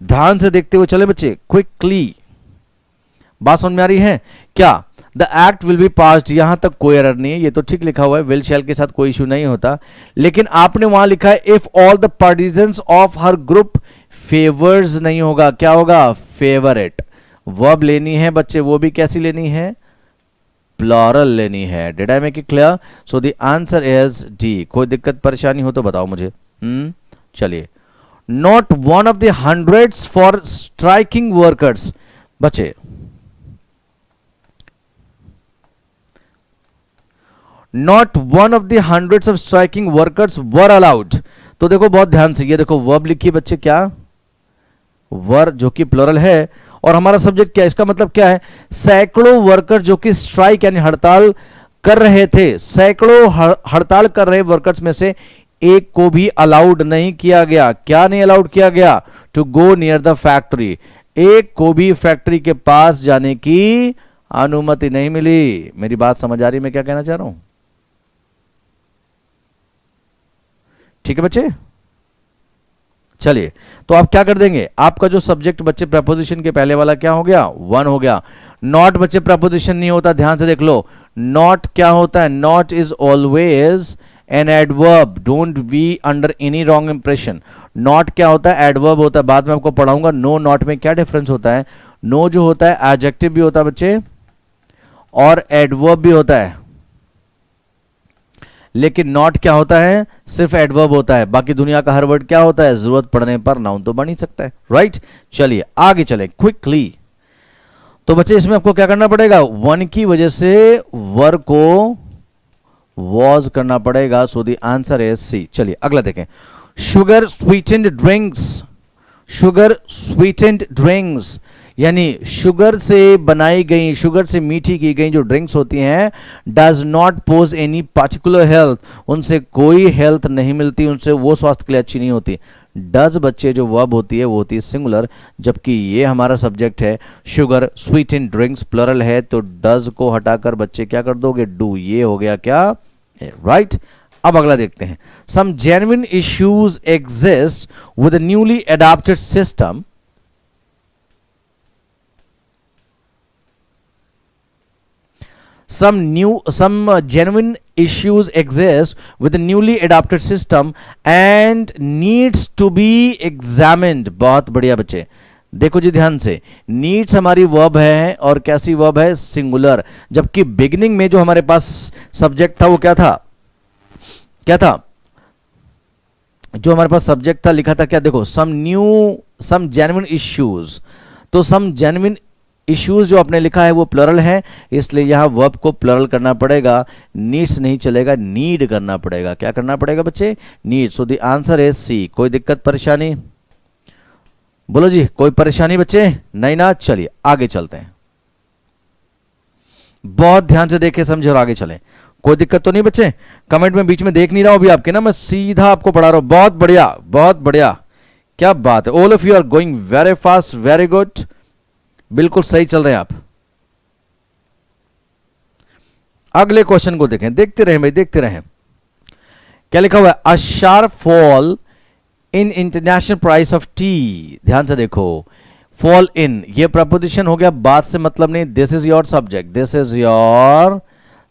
ध्यान से देखते हुए चले बच्चे, क्विकली. बात समझ में आ रही है क्या? The act will be passed, यहां तक कोई एरर नहीं है, ये तो ठीक लिखा हुआ है. विल शैल के साथ कोई इशू नहीं होता, लेकिन आपने वहां लिखा है if all the partisans of her group favours, नहीं होगा. क्या होगा? फेवरेट. वर्ब लेनी है बच्चे, वो भी कैसी लेनी है, प्लूरल लेनी है. Did I make it clear? So the answer is D. कोई दिक्कत परेशानी हो तो बताओ मुझे. चलिए. Not one of the hundreds for striking workers. बच्चे not one of the hundreds of striking workers were allowed. तो देखो बहुत ध्यान से, ये देखो वर्ब लिखिए बच्चे, क्या वर जो कि प्लूरल है और हमारा सब्जेक्ट क्या है. इसका मतलब क्या है, सैकड़ों वर्कर जो कि स्ट्राइक यानी हड़ताल कर रहे थे, सैकड़ों हड़ताल कर रहे वर्कर्स में से एक को भी अलाउड नहीं किया गया। क्या नहीं अलाउड किया गया? To go near the factory. एक को भी फैक्ट्री के पास जाने की अनुमति नहीं मिली। मेरी बात समझ आ रही, मैं क्या कहना चाह रहा हूं? ठीक है बच्चे, चलिए तो आप क्या कर देंगे, आपका जो सब्जेक्ट बच्चे प्रपोजिशन के पहले वाला क्या हो गया? वन हो गया। नॉट बच्चे प्रपोजिशन नहीं होता, ध्यान से देख लो। नॉट क्या होता है? Not is always an adverb, don't be under any wrong impression. Not क्या होता है? एडवर्ब होता है, बाद में आपको पढ़ाऊंगा नो नॉट में क्या डिफरेंस होता है। नो जो होता है एडजेक्टिव भी होता है बच्चे और एडवर्ब भी होता है, लेकिन नॉट क्या होता है? सिर्फ एडवर्ब होता है। बाकी दुनिया का हर वर्ड क्या होता है? जरूरत पड़ने पर नाउन तो बन ही सकता है, राइट। चलिए आगे चलें क्विकली। तो बच्चे इसमें आपको क्या करना पड़ेगा? वन की वजह से वर्ब को वॉज करना पड़ेगा, so the answer is C. चलिए अगला देखें। Sugar sweetened drinks, sugar sweetened drinks यानी शुगर से बनाई गई, शुगर से मीठी की गई जो ड्रिंक्स होती हैं, does not pose any particular health, उनसे कोई हेल्थ नहीं मिलती, उनसे वो स्वास्थ्य के लिए अच्छी नहीं होती। डज बच्चे जो वर्ब होती है वो होती है सिंगुलर, जबकि ये हमारा सब्जेक्ट है शुगर स्वीटेंड ड्रिंक्स, प्लरल है, तो डज को हटाकर बच्चे क्या कर दोगे? डू। ये हो गया क्या? राइट। अब अगला देखते हैं। Some genuine issues exist with newly adopted system. Some genuine issues exist with the newly adopted system and needs to be examined। बहुत बढ़िया बच्चे, देखो जी ध्यान से, नीड्स हमारी वर्ब है और कैसी वर्ब है? सिंगुलर। जबकि बिगिनिंग में जो हमारे पास सब्जेक्ट था वो क्या था? क्या था जो हमारे पास सब्जेक्ट था? लिखा था क्या? देखो सम जेन्युइन इश्यूज। तो सम जेन्युइन इश्यूज जो आपने लिखा है वो प्लरल है, इसलिए यहां वर्ब को प्लरल करना पड़ेगा। नीड्स नहीं चलेगा, नीड करना पड़ेगा। क्या करना पड़ेगा बच्चे? Need. So the answer is C. कोई दिक्कत परेशानी? बोलो जी, कोई परेशानी बच्चे? नहीं ना। चलिए आगे चलते हैं, बहुत ध्यान से देखे समझे और आगे चलें। कोई दिक्कत तो नहीं बच्चे? कमेंट में बीच में देख नहीं रहा हूं अभी आपके ना, मैं सीधा आपको पढ़ा रहा हूं। बहुत बढ़िया, बहुत बढ़िया, क्या बात है। All of you are going very fast, very good, बिल्कुल सही चल रहे हैं आप। अगले क्वेश्चन को देखें, देखते रहें भाई, देखते रहें। क्या लिखा हुआ है? A sharp fall in international price of T. ध्यान से देखो, फॉल इन ये प्रपोजिशन हो गया, बात से मतलब नहीं। This is your subject, this is your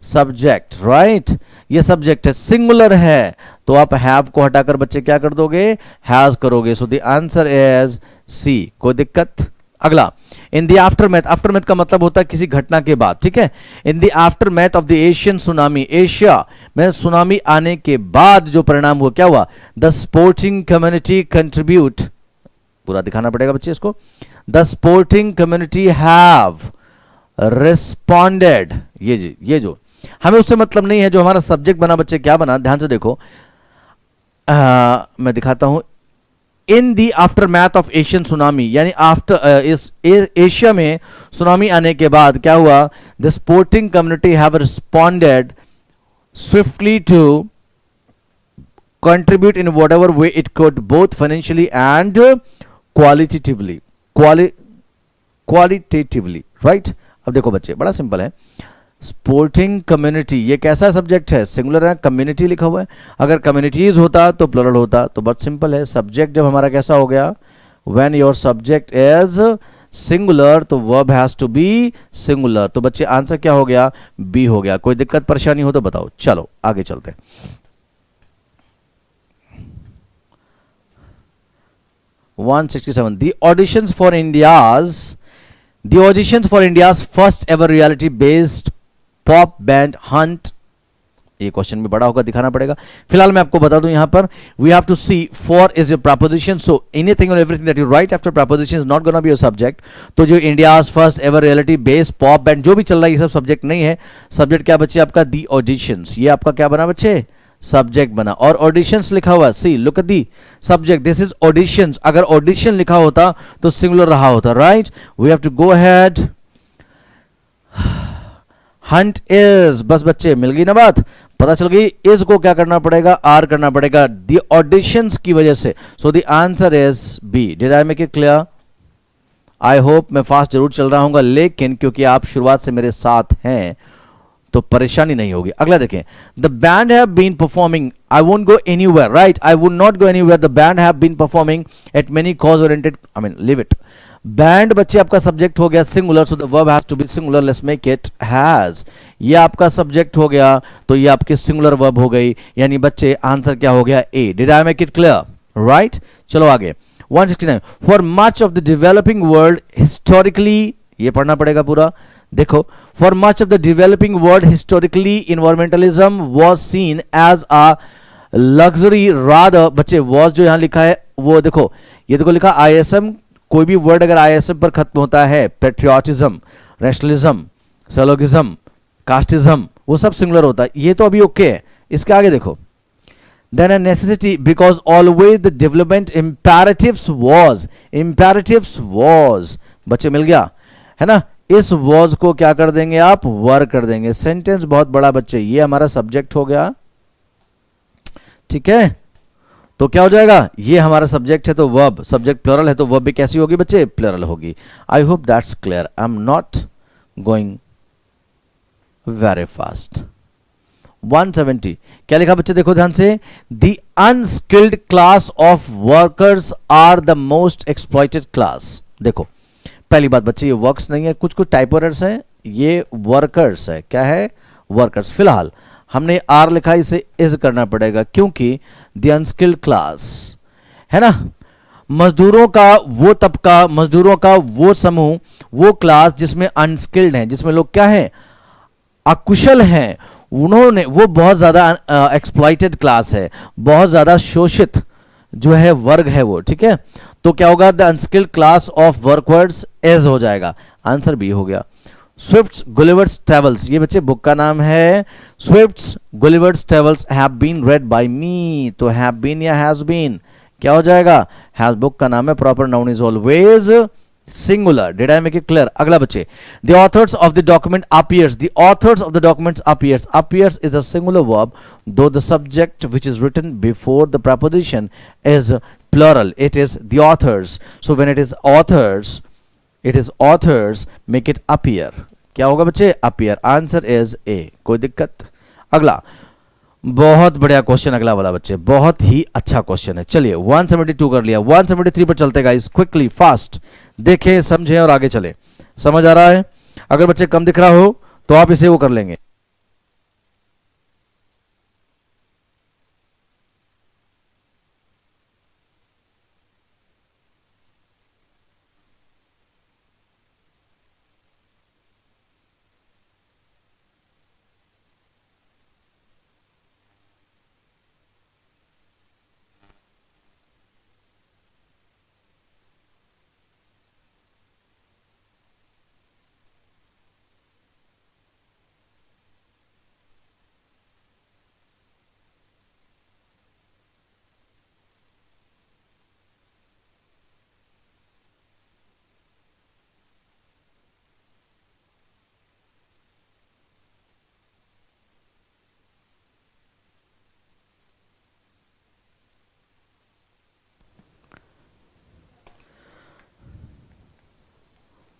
subject, right. ये सब्जेक्ट है, सिंगुलर है, तो आप हैव को हटाकर बच्चे क्या कर दोगे? हैज करोगे। So the answer is C. कोई दिक्कत? अगला, इन द आफ्टरमैथ। आफ्टरमैथ का मतलब होता है किसी घटना के बाद, ठीक है। In the aftermath of the Asian tsunami, Asia में सुनामी आने के बाद जो परिणाम हुआ, क्या हुआ? द स्पोर्टिंग कम्युनिटी कंट्रीब्यूट, पूरा दिखाना पड़ेगा बच्चे इसको। The sporting community have responded. ये जो हमें उससे मतलब नहीं है, जो हमारा सब्जेक्ट बना बच्चे क्या बना? ध्यान से देखो, मैं दिखाता हूं। In the aftermath of Asian tsunami, यानी आफ्टर इस एशिया में सुनामी आने के बाद क्या हुआ? The sporting community have responded swiftly to contribute in whatever way it could, both financially and qualitatively, qualitatively, right. अब देखो बच्चे, बड़ा सिंपल है। स्पोर्टिंग कम्युनिटी ये कैसा सब्जेक्ट है? सिंगुलर है, कम्युनिटी लिखा हुआ है। अगर कम्युनिटीज होता तो प्लुरल होता, तो बहुत सिंपल है। सब्जेक्ट जब हमारा कैसा हो गया? When your subject is singular तो verb has to be singular. तो बच्चे आंसर क्या हो गया? बी हो गया। कोई दिक्कत परेशानी हो तो बताओ। चलो आगे चलते हैं। 167 the auditions for India's first ever reality based pop band Hunt. ये क्वेश्चन भी बड़ा होगा, दिखाना पड़ेगा। फिलहाल मैं आपको बता दूं यहां पर we have to see for is a preposition, so anything और everything that you write after preposition is not gonna be your subject. तो जो India's first ever reality based pop band जो भी चल रहा है ये सब सब्जेक्ट नहीं है। सब्जेक्ट क्या बच्चे आपका? दी ऑडिशंस। ये आपका क्या बना बच्चे? सब्जेक्ट बना। और ऑडिशंस लिखा हुआ, see look at the subject, this is auditions. अगर ऑडिशन लिखा होता तो सिंगुलर रहा होता, right. We have to go ahead. Hunt is, बस बच्चे मिल गई ना बात, पता चल गई। इज को क्या करना पड़ेगा, आर करना पड़ेगा द ऑडिशंस की वजह से। So the answer is B. Did I make it clear? I hope मैं फास्ट जरूर चल रहा हूँ, लेकिन क्योंकि आप शुरुआत से मेरे साथ हैं तो परेशानी नहीं होगी। अगला देखें, the band have been performing, I won't go anywhere, right, I would not go anywhere, the band have been performing at many cause oriented, I mean leave it. Band बच्चे आपका सब्जेक्ट हो गया singular, so the verb has to be singular, let's make it has. ये आपका subject हो गया तो ये आपकी सिंगुलर वर्ब हो गई, यानी बच्चे आंसर क्या हो गया, A. Did I make it clear? Right, चलो आगे। 169, for much of the developing world historically, ये पढ़ना पड़ेगा पूरा, देखो, for much of the developing world historically environmentalism was seen as a luxury rather, बच्चे वॉज जो यहां लिखा है वो देखो, ये देखो लिखा आईएसएम, कोई भी वर्ड अगर आईएसएम पर खत्म होता है, पेट्रियोटिज्म, नेशनलिज्म, सैलोगिज्म, कास्टिज्म, वो सब सिंगुलर होता है, ये तो अभी ओके है। इसके आगे देखो, then a necessity because always the development imperatives was, बच्चे मिल गया है ना। इस was को क्या कर देंगे आप, वर कर देंगे। सेंटेंस बहुत बड़ा बच्चे, ये हमारा सब्जेक्ट हो गया, ठीक है, तो क्या हो जाएगा, ये हमारा सब्जेक्ट है तो वर्ब, सब्जेक्ट प्लरल है तो वर्ब भी कैसी होगी बच्चे, प्लरल होगी। I hope that's clear, I am not going very fast. 170 क्या लिखा बच्चे, देखो ध्यान से, the unskilled class of workers are the most exploited class. देखो पहली बात बच्चे, ये वर्क्स नहीं है, कुछ कुछ टाइप एरर्स हैं, ये वर्कर्स है, क्या है, वर्कर्स। फिलहाल हमने आर लिखा, इसे इज करना पड़ेगा क्योंकि द अनस्किल्ड क्लास है ना, मजदूरों का वो तबका, मजदूरों का वो समूह, वो क्लास जिसमें अनस्किल्ड है, जिसमें लोग क्या है, अकुशल हैं, उन्होंने, वो बहुत ज्यादा एक्सप्लॉइटेड क्लास है, बहुत ज्यादा शोषित जो है वर्ग है वो, ठीक है। तो क्या होगा, the unskilled class of workers is हो जाएगा, आंसर बी हो गया। स्विफ्ट्स गुलिवर्स ट्रेवल्स, ये बच्चे बुक का नाम है, Swift's Gulliver's Travels have been read by me, तो हैव बीन या हैज बीन क्या हो जाएगा, हैज बुक का नाम है, proper noun is always singular. Did I make it clear? अगला बच्चे, the authors of the document appears, the authors of the documents appears, appears is a singular verb though the subject which is written before the preposition is plural, it is the authors, so when it is authors make it appear, क्या होगा बच्चे, appear, answer is A। कोई दिक्कत? अगला बहुत बढ़िया question, अगला वाला बच्चे बहुत ही अच्छा क्वेश्चन है। चलिए 172 कर लिया, 173 पर चलते गाइस, क्विकली फास्ट देखें समझें और आगे चले। समझ आ रहा है? अगर बच्चे कम दिख रहा हो तो आप इसे वो कर लेंगे।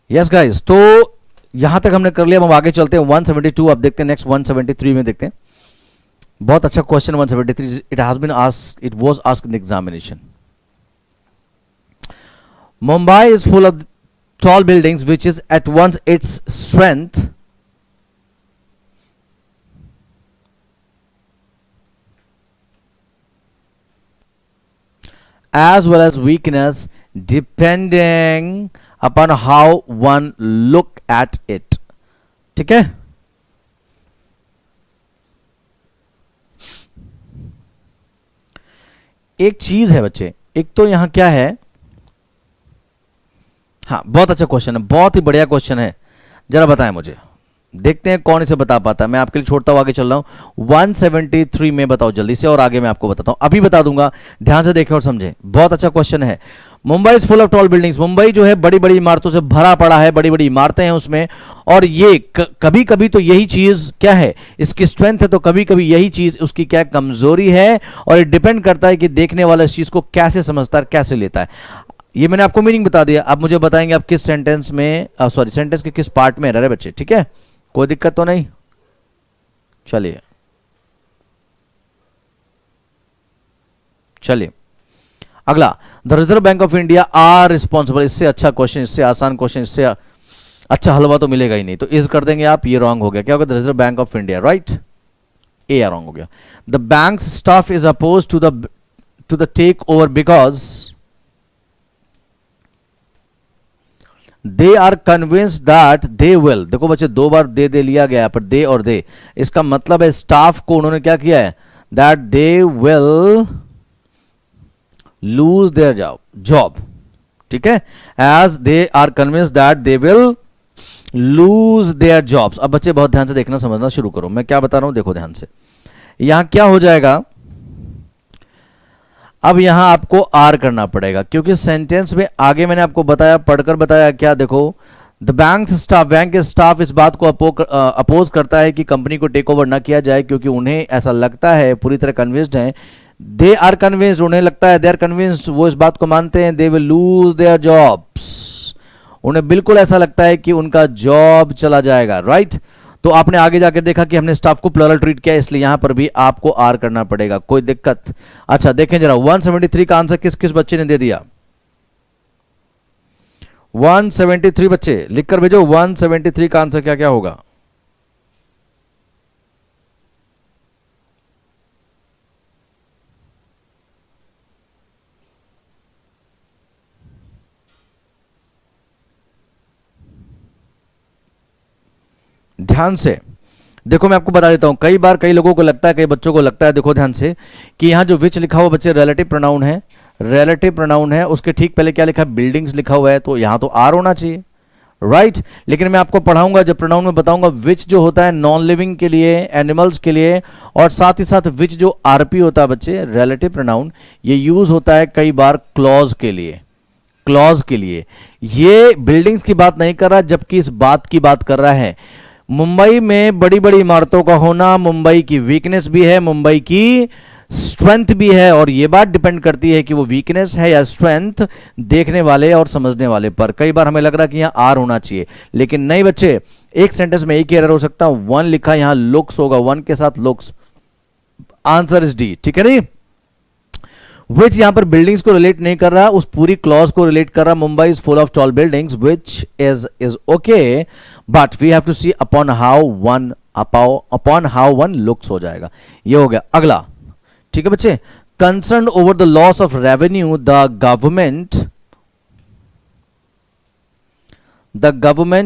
यस गाइस, तो यहां तक हमने कर लिया, हम आगे चलते हैं 172। अब देखते हैं नेक्स्ट 173 में देखते हैं। बहुत अच्छा question 173, it has been asked, it was asked in the examination. Mumbai is full of tall buildings which is at once its strength as well as weakness depending upon how one look at it। ठीक है, एक चीज है बच्चे, एक तो यहां क्या है, हाँ बहुत अच्छा क्वेश्चन है, बहुत ही बढ़िया क्वेश्चन है, जरा बताएं मुझे, देखते हैं कौन इसे बता पाता है। मैं आपके लिए छोड़ता हूं, आगे चल रहा हूं 173 में, बताओ जल्दी से, और आगे मैं आपको बताता हूं, अभी बता दूंगा, ध्यान से देखें और समझें। बहुत अच्छा क्वेश्चन है, Mumbai is full of tall buildings, Mumbai जो है बड़ी बड़ी इमारतों से भरा पड़ा है, बड़ी बड़ी इमारतें हैं उसमें। और ये कभी कभी तो यही चीज क्या है, इसकी स्ट्रेंथ है, तो कभी कभी यही चीज उसकी क्या कमजोरी है। और ये डिपेंड करता है कि देखने वाला इस चीज को कैसे समझता है, कैसे लेता है। ये मैंने आपको मीनिंग बता दिया, अब मुझे बताएंगे आप किस सेंटेंस में, सॉरी सेंटेंस के किस पार्ट में रह रहे बच्चे, ठीक है, कोई दिक्कत तो नहीं। चलिए चलिए अगला, the Reserve Bank of India are responsible. इससे अच्छा क्वेश्चन, इससे आसान क्वेश्चन, इससे अच्छा हलवा तो मिलेगा ही नहीं, तो इस कर देंगे आप, ये रॉन्ग हो गया। क्या होगा, the Reserve Bank of India, right, A wrong हो गया। The bank staff is oppose to the take over because they are convinced that they will. देखो बच्चे, दो बार दे लिया गया पर दे और दे, इसका मतलब है स्टाफ को उन्होंने क्या किया है, that they will lose their job, ठीक है, as they are convinced that they will lose their jobs. अब बच्चे बहुत ध्यान से देखना समझना शुरू करो, मैं क्या बता रहा हूं, देखो ध्यान से। यहां क्या हो जाएगा, अब यहां आपको आर करना पड़ेगा, क्योंकि सेंटेंस में आगे मैंने आपको बताया, पढ़कर बताया क्या, देखो द बैंक स्टाफ, बैंक के स्टाफ इस बात को अपोज करता है कि कंपनी को टेक ओवर ना किया जाए, क्योंकि उन्हें ऐसा लगता है, पूरी तरह कन्विंस्ड हैं, दे आर कन्विंस्ड, उन्हें लगता है, दे आर कन्विंस्ड, वो इस बात को मानते हैं, दे विल लूज देयर जॉब्स, उन्हें बिल्कुल ऐसा लगता है कि उनका जॉब चला जाएगा, राइट। तो आपने आगे जाकर देखा कि हमने स्टाफ को प्लरल ट्रीट किया, इसलिए यहां पर भी आपको आर करना पड़ेगा, कोई दिक्कत। अच्छा देखें जरा, 173 का आंसर किस किस बच्चे ने दे दिया, 173 बच्चे लिखकर भेजो, 173 का आंसर क्या क्या होगा। ध्यान से देखो, मैं आपको बता देता हूं, कई बार कई लोगों को लगता है, कई बच्चों को लगता है, देखो ध्यान से, कि यहां जो विच लिखा हुआ बच्चे रिलेटिव प्रोनाउन है, रिलेटिव प्रोनाउन है, उसके ठीक पहले क्या लिखा है, बिल्डिंग्स लिखा हुआ है, तो यहां तो आर होना चाहिए, राइट। लेकिन मैं आपको पढ़ाऊंगा, जब प्रोनाउन में बताऊंगा, विच जो होता है नॉन लिविंग के लिए, एनिमल्स के लिए, और साथ ही साथ विच जो आरपी होता है बच्चे, रिलेटिव प्रोनाउन, ये यूज होता है कई बार क्लॉज के लिए, क्लॉज के लिए। ये बिल्डिंग्स की बात नहीं कर रहा, जबकि इस बात की बात कर रहा है, मुंबई में बड़ी बड़ी इमारतों का होना मुंबई की वीकनेस भी है, मुंबई की स्ट्रेंथ भी है, और यह बात डिपेंड करती है कि वो वीकनेस है या स्ट्रेंथ देखने वाले और समझने वाले पर। कई बार हमें लग रहा है कि यहां आर होना चाहिए, लेकिन नहीं बच्चे, एक सेंटेंस में एक ही एरर हो सकता है, वन लिखा यहां लुक्स होगा, वन के साथ लुक्स, आंसर इज डी, ठीक है नहीं। विच यहां पर बिल्डिंग्स को रिलेट नहीं कर रहा, उस पूरी क्लॉज को रिलेट कर रहा, Mumbai is full of tall buildings, which is okay, but we have to see upon how one looks हो जाएगा, ये हो गया। अगला, ठीक है बच्चे, concern over the loss of revenue the government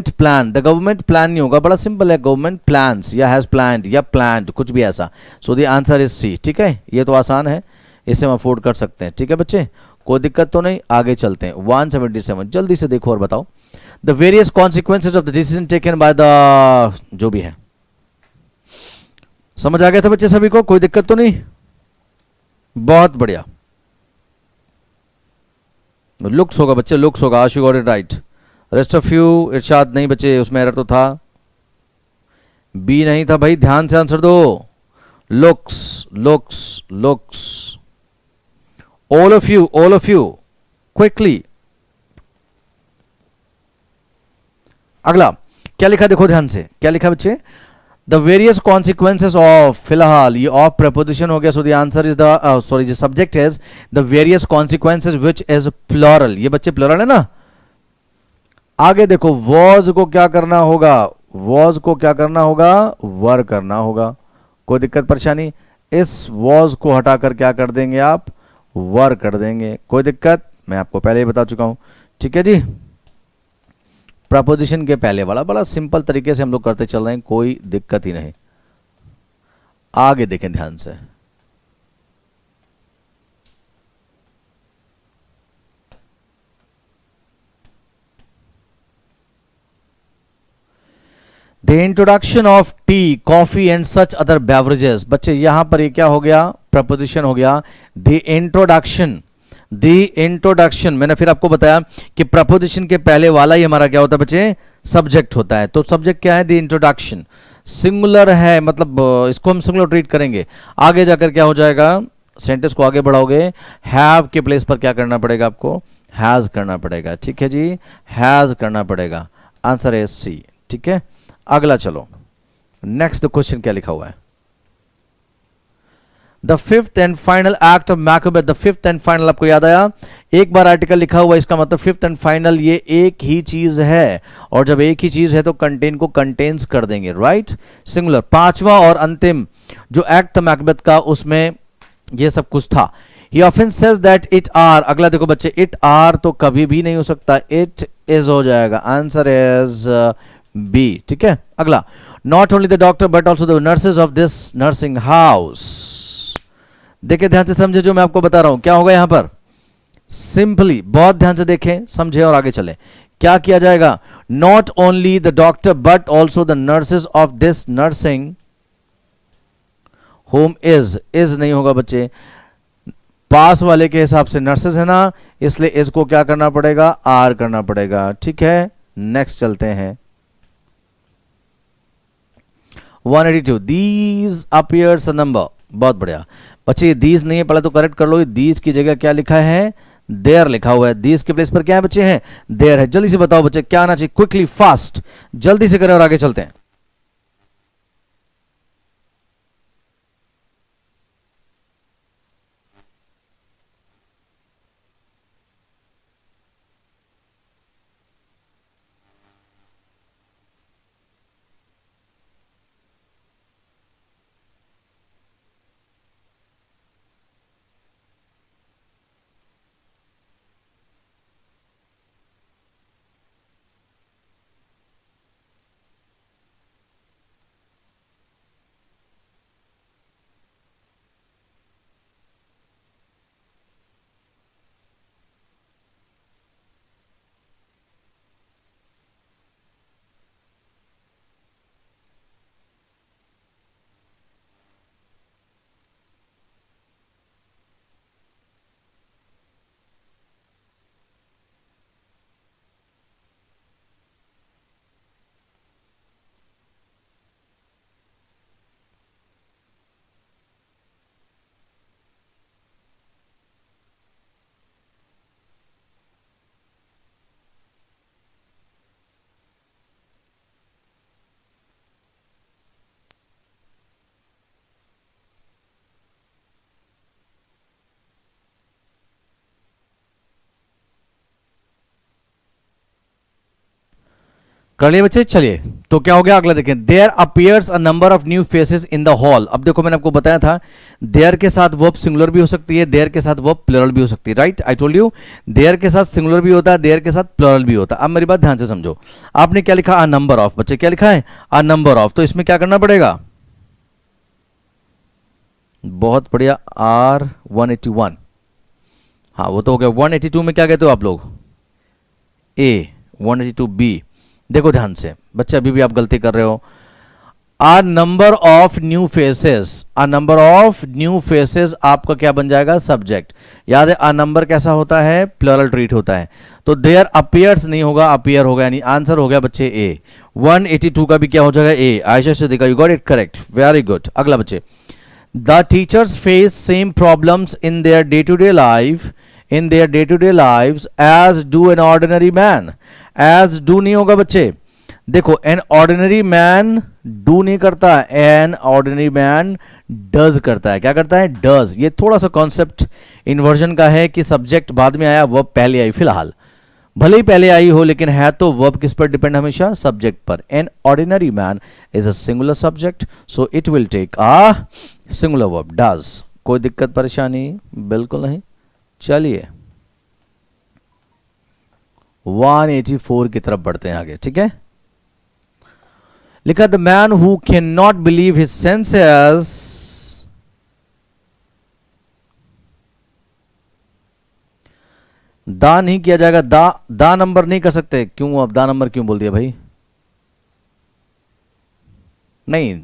plan, the government plan नहीं होगा, बड़ा सिंपल है, गवर्नमेंट प्लान्स या हैज प्लान्ड या प्लान्ड, कुछ भी ऐसा, so the answer is C, ठीक है, ये तो आसान है, इसे हम अफोर्ड कर सकते हैं, ठीक है बच्चे, कोई दिक्कत तो नहीं। आगे चलते हैं, 177 जल्दी से देखो और बताओ, the various consequences of the decision taken by the, जो भी है, समझ आ गया था बच्चे सभी को, कोई दिक्कत तो नहीं, बहुत बढ़िया। लुक्स होगा बच्चे, लुक्स होगा, Ashu got it right, rest of you, Irshad नहीं बच्चे, उसमें एरर तो था, बी नहीं था भाई, ध्यान से आंसर दो, looks looks looks, all of you quickly। अगला क्या लिखा, देखो ध्यान से, क्या लिखा बच्चे, द वेरियस कॉन्सिक्वेंसेस ऑफ, फिलहाल ये ऑफ प्रपोजिशन हो गया, so the answer is the, sorry the subject is the various consequences which is plural, ये बच्चे प्लूरल है ना। आगे देखो, वॉज को क्या करना होगा, वॉज को क्या करना होगा, वर करना होगा, कोई दिक्कत परेशानी, इस वॉज को हटाकर क्या कर देंगे आप, वर कर देंगे, कोई दिक्कत, मैं आपको पहले ही बता चुका हूं, ठीक है जी। प्रपोजिशन के पहले वाला बड़ा सिंपल तरीके से हम लोग करते चल रहे हैं, कोई दिक्कत ही नहीं। आगे देखें ध्यान से, the introduction of T, coffee and such other beverages, बच्चे यहां पर ये क्या हो गया, प्रपोजिशन हो गया, द इंट्रोडक्शन, द इंट्रोडक्शन, मैंने फिर आपको बताया कि प्रपोजिशन के पहले वाला ही हमारा क्या होता है बच्चे, सब्जेक्ट होता है। तो सब्जेक्ट क्या है, द इंट्रोडक्शन, सिंगुलर है, मतलब इसको हम सिंगुलर ट्रीट करेंगे। आगे जाकर क्या हो जाएगा, सेंटेंस को आगे बढ़ाओगे, हैव के प्लेस पर क्या करना पड़ेगा आपको, हैज करना पड़ेगा। ठीक है जी, हैज करना पड़ेगा। आंसर है सी। ठीक है, अगला चलो, नेक्स्ट क्वेश्चन क्या लिखा हुआ है। The fifth and final act of Macbeth, the fifth and final, आपको याद आया, एक बार आर्टिकल लिखा हुआ, इसका मतलब फिफ्थ एंड फाइनल ये एक ही चीज है, और जब एक ही चीज है तो कंटेन को कंटेन्स कर देंगे, राइट, सिंगुलर। पांचवा और अंतिम जो एक्ट था मैकबेथ का, उसमें ये सब कुछ था। He often says that it are, अगला देखो बच्चे, इट आर तो कभी भी नहीं हो सकता, इट इज हो जाएगा। Answer is B. ठीक है, अगला, not only the doctor but also the nurses of this nursing house. देखिए ध्यान से समझे जो मैं आपको बता रहा हूं, क्या होगा यहां पर, सिंपली बहुत ध्यान से देखें, समझे और आगे चले। क्या किया जाएगा, not only the doctor but also the nurses of this nursing home is नहीं होगा बच्चे, पास वाले के हिसाब से नर्सेज है ना, इसलिए इज को क्या करना पड़ेगा, आर करना पड़ेगा। ठीक है, नेक्स्ट चलते हैं। 182, दीज अपीयर्स अ नंबर, बहुत बढ़िया बच्चे, दीज नहीं है, पहले तो करेक्ट कर लो, दीज की जगह क्या लिखा है, देयर लिखा हुआ है। दीज के प्लेस पर क्या है बच्चे, हैं देयर है। जल्दी से बताओ बच्चे क्या आना चाहिए, क्विकली फास्ट, जल्दी से करें और आगे चलते हैं। कर लिए बच्चे, चलिए तो क्या हो गया, अगला देखें, there appears a number of new faces in the hall. अब देखो मैंने आपको बताया था, देयर के साथ वर्ब सिंगुलर भी हो सकती है, देयर के साथ वर्ब प्लुरल भी हो सकती है, right, I told you, there के साथ सिंगुलर भी होता है, देयर के साथ प्लुरल भी होता है। अब मेरी बात ध्यान से समझो, आपने क्या लिखा, अ नंबर ऑफ, बच्चे क्या लिखा है, अ नंबर ऑफ, तो इसमें क्या करना पड़ेगा, बहुत बढ़िया, R181, हाँ वो तो हो गया। 182 में क्या कहते हो आप लोग, ए, 182 बी। देखो ध्यान से बच्चे, अभी भी आप गलती कर रहे हो, a number of new faces, a number of new faces आपका क्या बन जाएगा, सब्जेक्ट। याद है आ नंबर कैसा होता है, प्लरल ट्रीट होता है, तो देयर अपियर्स नहीं होगा, अपियर होगा, यानी आंसर हो गया बच्चे ए। 182 का भी क्या हो जाएगा, ए। आयशा से देखा, you got it correct, very good. अगला बच्चे, the teachers face same problems in their day to day life, in their day to day life as do an ordinary man. As do नहीं होगा बच्चे, देखो एन ऑर्डिनरी मैन डू नहीं करता, N ordinary man does करता है। क्या करता है, डज। ये थोड़ा सा कॉन्सेप्ट इन्वर्जन का है कि सब्जेक्ट बाद में आया, वर्ब पहले आई, फिलहाल भले ही पहले आई हो, लेकिन है तो वर्ब किस पर डिपेंड, हमेशा सब्जेक्ट पर। An ordinary man is a singular subject, so it will take a singular verb, does. कोई दिक्कत परेशानी, बिल्कुल नहीं। चलिए 184 की तरफ बढ़ते हैं आगे, ठीक है। लिखा, the man who can not believe his senses, दा नहीं किया जाएगा, दा नंबर नहीं कर सकते, क्यों, अब दा नंबर क्यों बोल दिया भाई, नहीं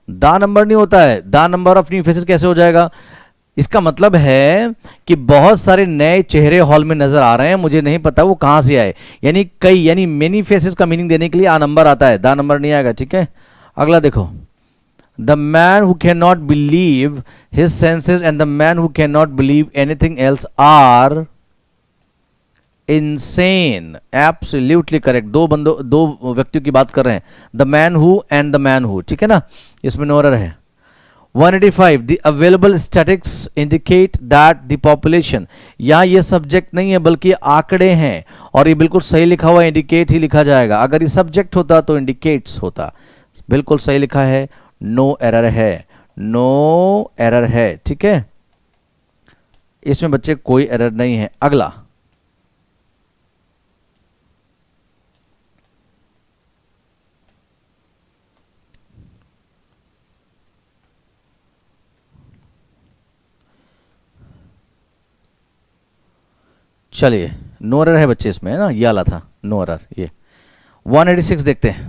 दा नंबर नहीं होता है, दा नंबर ऑफ न्यू फेसेस कैसे हो जाएगा, इसका मतलब है कि बहुत सारे नए चेहरे हॉल में नजर आ रहे हैं, मुझे नहीं पता वो कहां से आए। यानी कई, यानी मेनी फेसेस का मीनिंग देने के लिए आ नंबर आता है, दा नंबर नहीं आएगा, ठीक है। अगला देखो, the man who can not believe his senses and the man who can not believe anything else are insane. Absolutely correct. दो व्यक्तियों की बात कर रहे हैं, the man who and the man who, ठीक है ना, इसमें नो एरर है। 185 the available statistics indicate that the population, यहाँ ये सब्जेक्ट नहीं है बल्कि आंकड़े हैं, और ये बिल्कुल सही लिखा हुआ, इंडिकेट ही लिखा जाएगा। अगर ये सब्जेक्ट होता तो इंडिकेट्स होता। बिल्कुल सही लिखा है, नो एरर है, नो एरर है, ठीक है, इसमें बच्चे कोई एरर नहीं है। अगला, चलिए, नो एरर है बच्चे इसमें, है ना, ये वाला था नो एरर। ये 186 देखते हैं,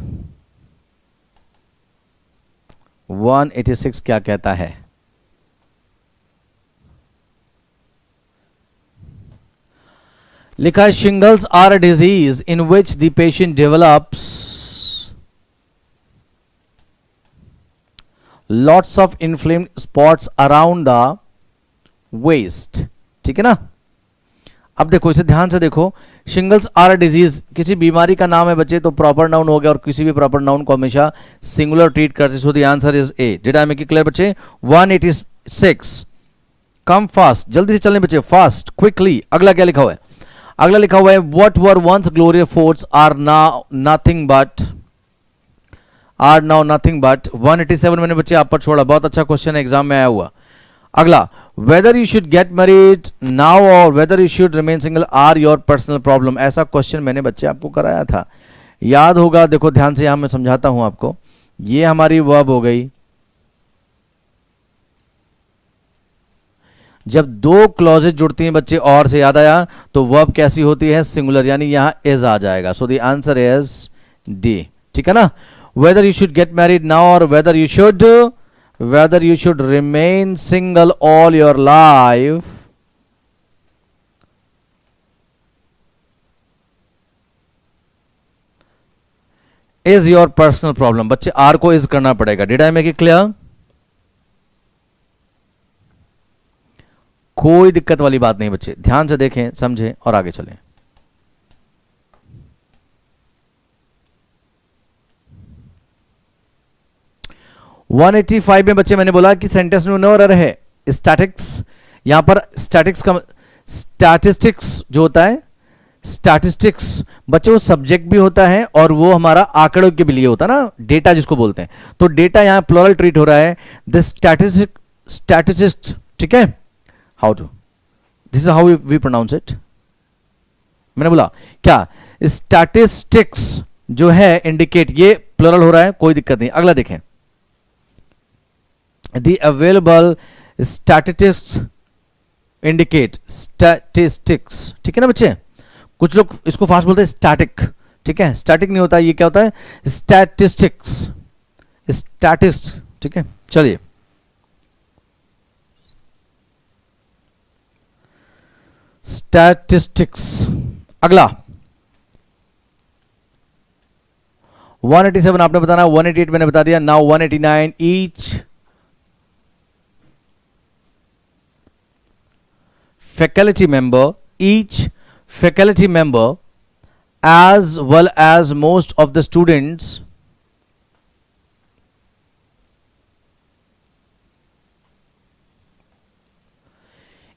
186 क्या कहता है। लिखा है, shingles are a disease in which the patient develops lots of inflamed spots around the waist, ठीक है ना। अब देखो, इसे ध्यान से देखो, शिंगल्स आर अ डिजीज किसी बीमारी का नाम है बच्चे, तो प्रॉपर नाउन हो गया, और किसी भी प्रॉपर नाउन को हमेशा सिंगुलर ट्रीट करते, सो the answer is a. Did I make it clear बच्चे? 186, कम फास्ट, जल्दी से चलने बच्चे, फास्ट क्विकली। अगला क्या लिखा हुआ है? अगला लिखा हुआ है, what were once glorious forts are now nothing but, 187 मैंने बच्चे आप पर छोड़ा, बहुत अच्छा क्वेश्चन है, एग्जाम में आया हुआ। अगला, whether you should get married now or whether you should remain single are your personal problem, ऐसा क्वेश्चन मैंने बच्चे आपको कराया था, याद होगा। देखो ध्यान से, यहां मैं समझाता हूं आपको। ये हमारी वर्ब हो गई, जब दो क्लॉजेज जुड़ती हैं बच्चे और से, याद आया, तो वर्ब कैसी होती है? सिंगुलर, यानी यहां इज आ जाएगा। So the answer is D, ठीक है ना। whether you should get married now or whether you should remain single all your life is your personal problem। बच्चे आर को इज करना पड़ेगा। Did I make it clear? कोई दिक्कत वाली बात नहीं बच्चे, ध्यान से देखें, समझें और आगे चलें। वन 185 में बच्चे मैंने बोला कि सेंटेंस में नो एरर है। स्टैटिक्स, यहां पर स्टैटिक्स का, स्टैटिस्टिक्स जो होता है, स्टैटिस्टिक्स बच्चे वो सब्जेक्ट भी होता है और वो हमारा आंकड़ों के लिए होता है ना, डेटा जिसको बोलते हैं। तो डेटा यहां प्लूरल ट्रीट हो रहा है, द स्टैटिस्टिक्स, ठीक है। How to, this is how we pronounce it. मैंने बोला क्या, स्टैटिस्टिक्स जो है इंडिकेट, ये प्लूरल हो रहा है, कोई दिक्कत नहीं। अगला देखें, the available statistics indicate, statistics, ठीक है ना बच्चे। कुछ लोग इसको फास्ट बोलते हैं स्टैटिक, ठीक है, स्टैटिक नहीं होता, ये क्या होता है? स्टैटिस्टिक्स, स्टैटिस्ट, ठीक है। चलिए, स्टैटिस्टिक्स। अगला 187 आपने बताना, 188 मैंने बता दिया। Now 189, each faculty member, each faculty member as well as most of the students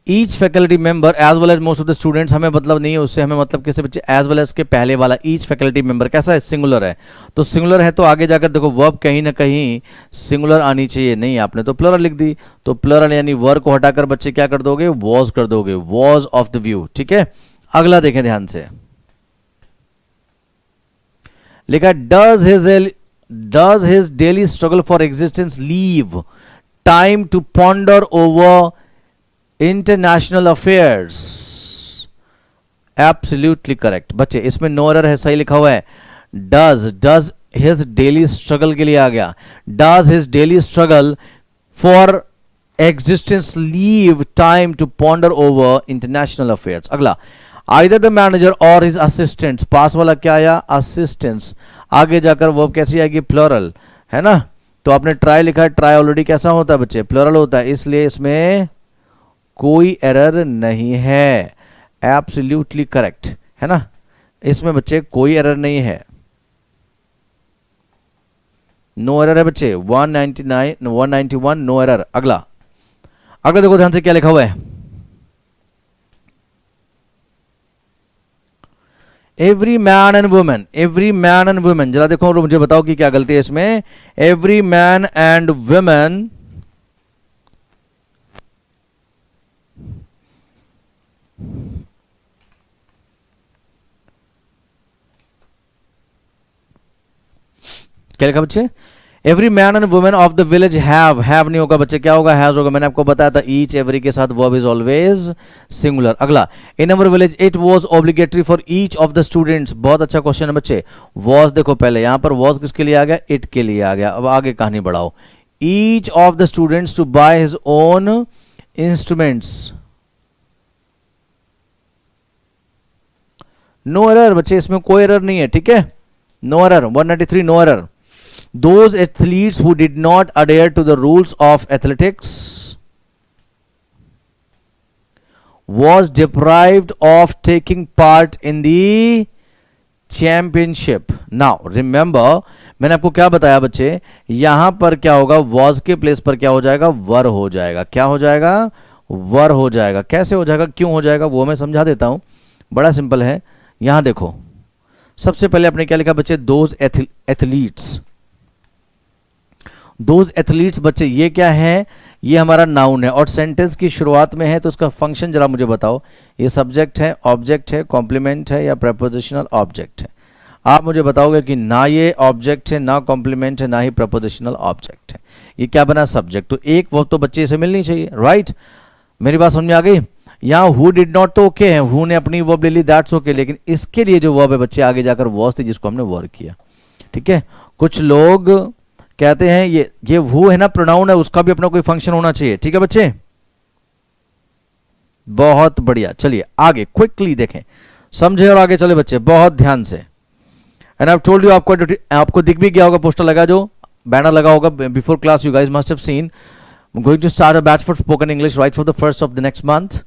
each faculty member as well as most of the students, हमें मतलब नहीं है उससे, हमें मतलब किससे बच्चे? as well as के पहले वाला each faculty member कैसा है? सिंगुलर है। तो सिंगुलर है तो आगे जाकर देखो वर्ब कहीं ना कहीं सिंगुलर आनी चाहिए, नहीं आपने तो प्लूरल लिख दी। तो प्लूरल यानी वर्ब को हटाकर बच्चे क्या कर दोगे? वॉज कर दोगे, वॉज ऑफ द व्यू, ठीक है। अगला देखें ध्यान से, लिखा does his daily struggle for existence leave time to ponder over international affairs. Absolutely correct बच्चे, इसमें नो एरर है, सही लिखा हुआ है। डज हिज डेली स्ट्रगल के लिए आ गया, does his daily struggle for existence leave time to ponder over international affairs. अगला, either the manager or his assistants, पास वाला क्या आया, assistants, आगे जाकर वर्ब कैसी आएगी, प्लूरल, है ना। तो आपने ट्राई लिखा है, ट्राई ऑलरेडी कैसा होता है बच्चे, प्लूरल होता है, इसलिए इसमें कोई एरर नहीं है, एब्सोल्युटली करेक्ट, है ना। इसमें बच्चे कोई एरर नहीं है, नो एरर है बच्चे। 199 191 नो एरर। अगला, अगला देखो ध्यान से क्या लिखा हुआ है, every man and women, every man and women, जरा देखो और मुझे बताओ कि क्या गलती है इसमें। एवरी मैन एंड वुमेन क्या लिखा बच्चे, every man and women of the village have नहीं होगा बच्चे, क्या होगा, हैज होगा। मैंने आपको बताया था ईच एवरी के साथ वर्ब इज ऑलवेज सिंगुलर। अगला, in our village it was obligatory for each of the students, बहुत अच्छा क्वेश्चन है बच्चे। वॉज देखो पहले यहां पर वॉज किसके लिए आ गया, इट के लिए आ गया। अब आगे कहानी बढ़ाओ, each of the students to buy his own instruments, no error बच्चे, इसमें कोई एरर नहीं है, ठीक है, no error. 193 no error. Those athletes who did not adhere to the rules of athletics was deprived of taking part in the championship. Now remember, मैंने आपको क्या बताया बच्चे, यहां पर क्या होगा, was के प्लेस पर क्या हो जाएगा, वर हो जाएगा। क्या हो जाएगा, वर हो जाएगा। कैसे हो जाएगा, क्यों हो जाएगा, वो मैं समझा देता हूं, बड़ा सिंपल है। यहां देखो, सबसे पहले आपने क्या लिखा बच्चे, those athletes, दोज एथलीट्स बच्चे, ये क्या है, ये हमारा नाउन है और सेंटेंस की शुरुआत में है, तो उसका फंक्शन जरा मुझे बताओ, ये सब्जेक्ट है, ऑब्जेक्ट है, कॉम्प्लीमेंट है या प्रपोजिशनल ऑब्जेक्ट है। आप मुझे बताओगे कि ना ये ऑब्जेक्ट है, ना कॉम्प्लीमेंट है, ना ही प्रपोजिशनल ऑब्जेक्ट है, ये क्या बना, सब्जेक्ट। तो एक वर्ब तो बच्चे इसे मिलनी चाहिए, राइट। मेरी बात समझ में आ गई। यहाँ हु डिड नॉट तो ओके है, हु ने अपनी वर्ब ले ली, दैट्स ओके, लेकिन इसके लिए जो वर्ब है बच्चे आगे जाकर वॉज थी, जिसको हमने वर्क किया, ठीक है। कुछ लोग कहते हैं ये वो है ना, प्रोनाउन है, उसका भी अपना कोई फंक्शन होना चाहिए, ठीक है बच्चे, बहुत बढ़िया। चलिए आगे क्विकली देखें, समझे और आगे चले बच्चे, बहुत ध्यान से। एंड आई टोल्ड यू, आपको दिख भी गया होगा, पोस्टर लगा, जो बैनर लगा होगा before class, you guys must have seen, going to start a batch for spoken English right for the first of the next month